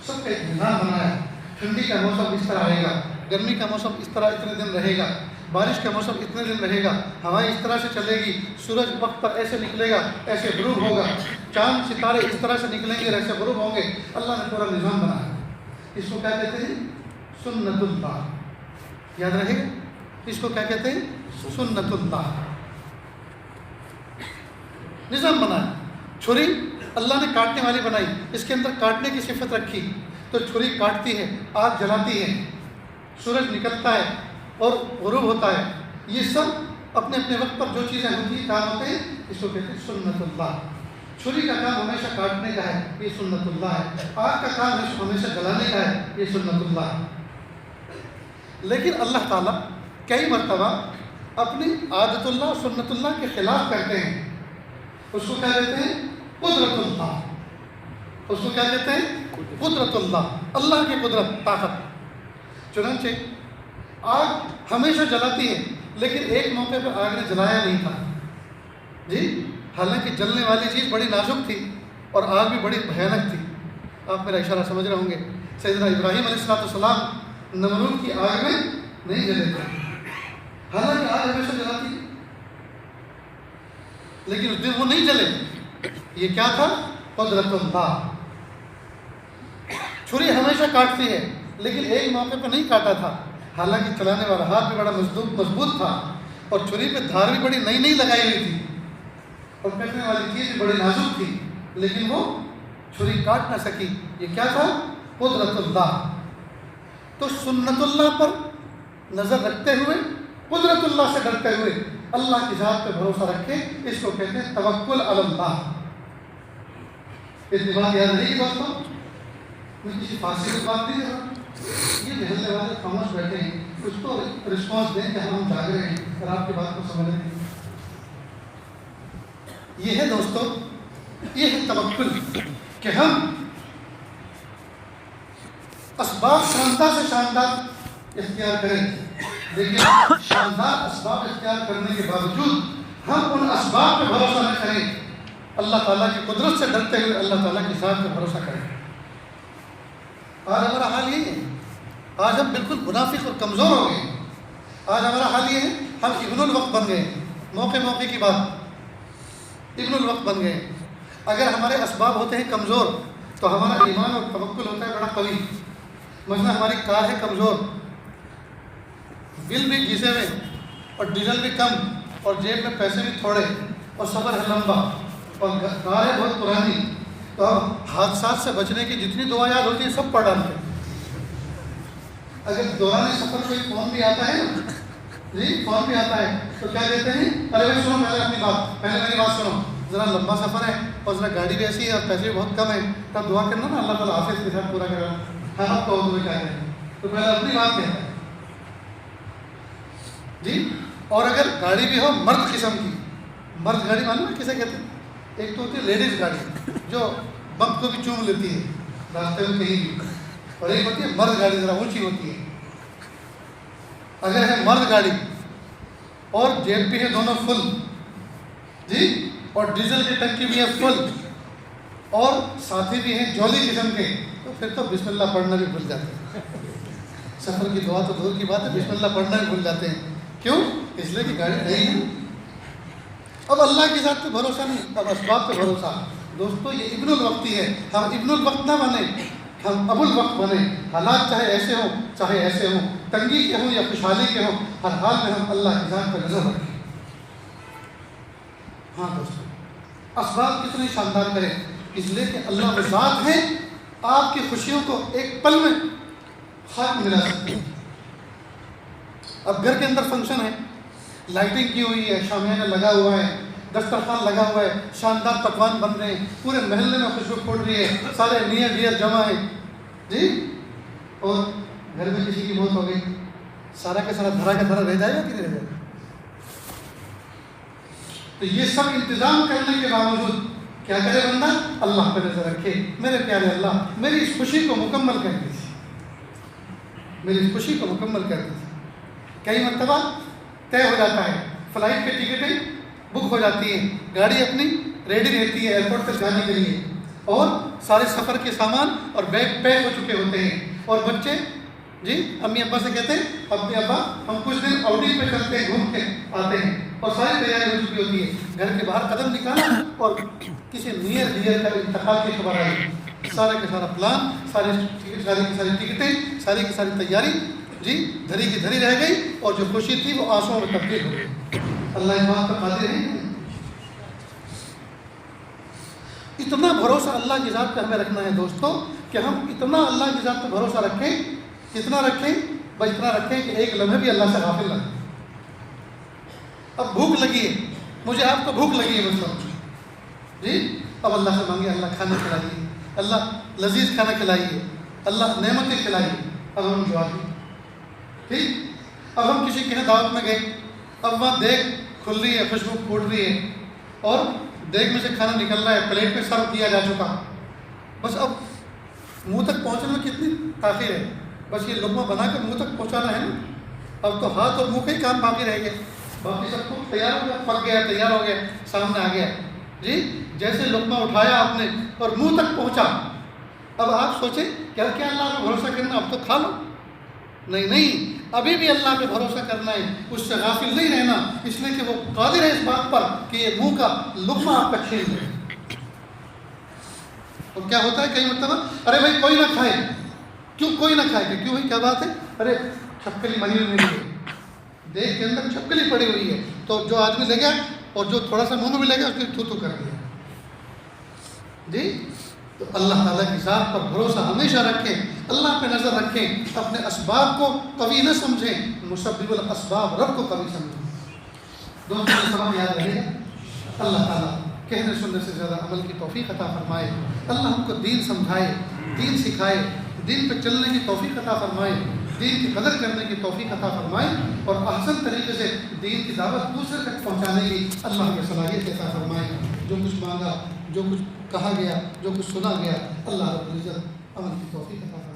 سب کا ایک نظام بنایا۔ ٹھنڈی کا موسم اس طرح رہے گا، گرمی کا موسم اس طرح اتنے دن رہے گا، بارش کا موسم اتنے دن رہے گا، ہوائیں اس طرح سے چلے گی، سورج وقت پر ایسے نکلے گا، ایسے غروب ہوگا، چاند ستارے اس طرح سے نکلیں گے، ایسے غروب ہوں گے۔ اللہ نے پورا نظام بنایا۔ اس کو کیا کہتے ہیں؟ سنت اللہ۔ یاد رہے گا اس کو کیا کہتے ہیں؟ سنت اللہ، نظام بنایا۔ چھری اللہ نے کاٹنے والی بنائی، اس کے اندر کاٹنے کی صفت رکھی، تو چھری کاٹتی ہے، آگ جلاتی ہے، سورج نکلتا ہے اور غروب ہوتا ہے، یہ سب اپنے اپنے وقت پر جو چیزیں ہوتی ہیں کام ہوتے ہیں، اس کو کہتے ہیں سنت اللہ۔ چھری کا کام ہمیشہ کاٹنے کا ہے، یہ سنت اللہ ہے۔ آگ کا کام ہمیشہ جلانے کا ہے، یہ سنت اللہ ہے۔ لیکن اللہ تعالیٰ کئی مرتبہ اپنی عادت اللہ سنت اللہ کے خلاف کرتے ہیں، اس کو کیا کہتے ہیں؟ قدرت اللہ۔ اس کو کیا کہتے ہیں؟ قدرت اللہ، اللہ کی قدرت، طاقت۔ چنانچہ آگ ہمیشہ جلاتی ہے، لیکن ایک موقع پہ آگ نے جلایا نہیں تھا جی، حالانکہ جلنے والی چیز بڑی نازک تھی اور آگ بھی بڑی بھیانک تھی۔ آپ میرا اشارہ سمجھ رہے ہوں گے۔ سیدنا ابراہیم علیہ السلام نمرود کی آگ میں نہیں جلے تھے، حالانکہ آگ ہمیشہ جلاتی ہے، لیکن اس دن وہ نہیں جلے۔ یہ کیا تھا؟ قدرت اللہ۔ چھری ہمیشہ کاٹتی ہے، لیکن ایک موقع پہ نہیں کاٹا تھا، حالانکہ چلانے والا ہاتھ بھی بڑا مضبوط تھا اور چھری پہ دھار بھی بڑی نئی لگائی ہوئی تھی اور کٹنے والی چیز بھی بڑی نازک تھی، لیکن وہ چھری کاٹ نہ سکی۔ یہ کیا تھا؟ قدرت اللہ۔ تو سنت اللہ پر نظر رکھتے ہوئے، قدرت اللہ سے ڈرتے ہوئے اللہ کی ذات پہ بھروسہ رکھے، اس کو کہتے ہیں توکل علی اللہ۔ اتنی بات یاد رہی دوستوں؟ کسی فارسی کی بات نہیں ہے، یہ محلے والے خاموش بیٹھے ہیں، اس کو رسپانس دیں کہ ہم جاگ رہے ہیں اور آپ کی بات کو سمجھ رہے ہیں۔ یہ ہے دوستو، یہ ہے توکل، کہ ہم اسباب شاندار سے شاندار اختیار کریں، لیکن شاندار اسباب اختیار کرنے کے باوجود ہم ان اسباب پہ بھروسہ نہ کریں، اللہ تعالیٰ کی قدرت سے ڈرتے ہوئے اللہ تعالیٰ کی ذات پہ بھروسہ کریں۔ آج ہمارا حال یہ ہے، آج ہم بالکل منافق اور کمزور ہو گئے۔ آج ہمارا حال یہ ہے، ہم ابن الوقت بن گئے، موقع کی بات، ابن الوقت بن گئے۔ اگر ہمارے اسباب ہوتے ہیں کمزور تو ہمارا ایمان اور توکل ہوتا ہے بڑا قوی۔ مثلا ہماری کار ہے کمزور، بل بھی گھسے ہوئے اور ڈیزل بھی کم اور جیب میں پیسے بھی تھوڑے اور سفر ہے لمبا اور کار ہے بہت پرانی، تو اب حادثات سے بچنے کی جتنی دعا یاد ہوتی ہے سب پڑھ ڈالتے ہیں۔ اگر دوران سفر کوئی فون بھی آتا ہے جی، فون بھی آتا ہے تو کیا کہتے ہیں؟ ارے بھائی سنو پہلے میری بات سنو، ذرا لمبا سفر ہے اور ذرا گاڑی بھی ایسی ہے اور پیسے بھی بہت کم ہیں، تب دعا کرنا نا اللہ تعالیٰ حافظ کے ساتھ پورا کرا۔ ہاں آپ کہو تمہیں کیا کہیں، تو پہلے اپنی بات کہتا ہے جی۔ اور اگر گاڑی بھی ہو مرد قسم کی، مرد گاڑی معلوم ہے کسے کہتے ہیں؟ ایک تو ہوتی ہے لیڈیز گاڑی جو بم کو بھی چوم لیتی ہے راستے میں کہیں بھی، اور ایک ہوتی ہے مرد گاڑی ذرا اونچی ہوتی ہے۔ اگر ہے مرد گاڑی اور جیب بھی ہے دونوں فل جی، اور ڈیزل کی ٹنکی بھی ہے فل اور ساتھی بھی ہیں جولی قسم کے، تو پھر تو بسم اللہ پڑھنا بھی بھول جاتے ہیں۔ سفر کی دعا تو دور کی بات ہے، بسم اللہ پڑھنا بھی بھول جاتے ہیں۔ کیوں؟ اس لیے کہ گاڑی نہیں ہے۔ اب اللہ کی ذات پہ بھروسہ نہیں، اب اسباب پہ بھروسہ۔ دوستو یہ ابن الوقتی ہے، ہم ابن الوقت نہ بنیں، ہم ابو الوقت بنیں۔ حالات چاہے ایسے ہوں چاہے ایسے ہوں، تنگی کے ہوں یا خوشحالی کے ہوں، ہر حال میں ہم اللہ کی ذات پہ نظر رکھیں۔ ہاں دوستو، اسباب کتنے شاندار کریں، اس لیے کہ اللہ وہ ذات ہے آپ کی خوشیوں کو ایک پل میں خاک ملا سکتے ہیں۔ اب گھر کے اندر فنکشن ہے، لائٹنگ کی ہوئی ہے، شامیانہ لگا ہوا ہے، دسترخوان لگا ہوا ہے، شاندار پکوان بن رہے ہیں، پورے محلے میں خوشبو پھوٹ رہی ہے، سارے نیئر ڈیئر جمع ہیں جی، اور گھر میں کسی کی موت ہو گئی، سارا کا سارا دھرا کا دھرا رہ جائے گا کہ نہیں رہ جائے گا؟ تو یہ سب انتظام کرنے کے باوجود کیا کرے بندہ؟ اللہ پہ نظر رکھے۔ میرے پیارے اللہ میری اس خوشی کو مکمل کر دیجیے، میری اس خوشی کو مکمل کر دیجیے۔ کئی مرتبہ طے ہو جاتا ہے، فلائٹ کی ٹکٹیں بک ہو جاتی ہیں، گاڑی اپنی ریڈی رہتی ہے ایئرپورٹ تک جانے کے لیے، اور سارے سفر کے سامان اور بیگ پیک ہو چکے ہوتے ہیں، اور بچے جی امی ابا سے کہتے ہیں امی ابا ہم کچھ دن آؤٹنگ پہ چلتے ہیں، گھوم کے آتے ہیں، اور ساری تیاری ہو چکی ہوتی ہے۔ گھر کے باہر قدم نکالا اور کسی نیئر ڈیئر کا انتقال کی خبر آئی، سارے کا سارا پلان، ساری کی ساری ٹکٹیں، ساری کی ساری تیاری جی دھری کی دھری رہ گئی، اور جو خوشی تھی وہ آنسوؤں میں تبدیل ہو گئی۔ اللہ اس بات پر قادر ہے۔ اتنا بھروسہ اللہ کی ذات پہ ہمیں رکھنا ہے دوستو، کہ ہم اتنا اللہ کی ذات پہ بھروسہ رکھیں، اتنا رکھیں بس اتنا رکھیں کہ ایک لمحے بھی اللہ سے غافل نہ رہیں۔ اب بھوک لگی ہے، مجھے آپ کو بھوک لگی ہے مطلب جی، اب اللہ سے مانگے اللہ کھانا کھلائیے، اللہ لذیذ کھانا کھلائیے، اللہ نعمتیں کھلائیے، اب ہم جواب دیں ٹھیک۔ اب ہم کسی کے دعوت میں گئے، اب وہاں دیگ کھل رہی ہے، خوشبو پھوٹ رہی ہے اور دیگ میں سے کھانا نکل رہا ہے، پلیٹ پہ سرو کیا جا چکا، بس اب منہ تک پہنچنے میں کتنی تاخیر ہے، بس یہ لقمہ بنا کر منہ تک پہنچانا ہے نا، اب تو ہاتھ اور منہ کا ہی کام باقی رہ گیا، باقی سب کچھ تیار ہو گیا، پک گیا، تیار ہو گیا، سامنے آ گیا جی، جیسے لقمہ اٹھایا آپ نے اور منہ تک پہنچا، اب آپ سوچیں کیا اللہ پہ بھروسہ کرنا، اب تو کھا لو، نہیں، ابھی بھی اللہ پہ بھروسہ کرنا ہے، اس سے غافل نہیں رہنا، اس لیے کہ وہ قادر ہے اس بات پر کہ یہ منہ کا لقمہ آپ کا چھین لے۔ اور کیا ہوتا ہے کئی مرتبہ، ارے بھائی کوئی نہ کھائے، کیوں کوئی نہ کھائے، کیوں بھائی کیا بات ہے، ارے چھپکلی مری ہوئی ہے، دیکھ کے اندر چھپکلی پڑی ہوئی ہے، تو جو آدمی لے گیا اور جو تھوڑا سا منہ میں بھی لے گیا اس نے تھو کر دیا جی۔ تو اللہ تعالیٰ کی ذات پر بھروسہ ہمیشہ رکھیں، اللہ پہ نظر رکھیں، اپنے اسباب کو قوی نہ سمجھیں، مسبب الاسباب رب کو قوی سمجھیں۔ دوستوں سبق یاد رہے گا، اللہ تعالیٰ کہنے سننے سے زیادہ عمل کی توفیق عطا فرمائے، اللہ ہم کو دین سمجھائے، دین سکھائے، دین پہ چلنے کی توفیق عطا فرمائے، دین کی قدر کرنے کی توفیق عطا فرمائے، اور احسن طریقے سے دین کی دعوت دوسرے تک پہنچانے کی اللہ کی صلاحیت عطا فرمائے۔ جو کچھ مانگا، جو کچھ کہا گیا، جو کچھ سنا گیا، اللہ رب العزت عمل کی توفیق عطا فرمائے۔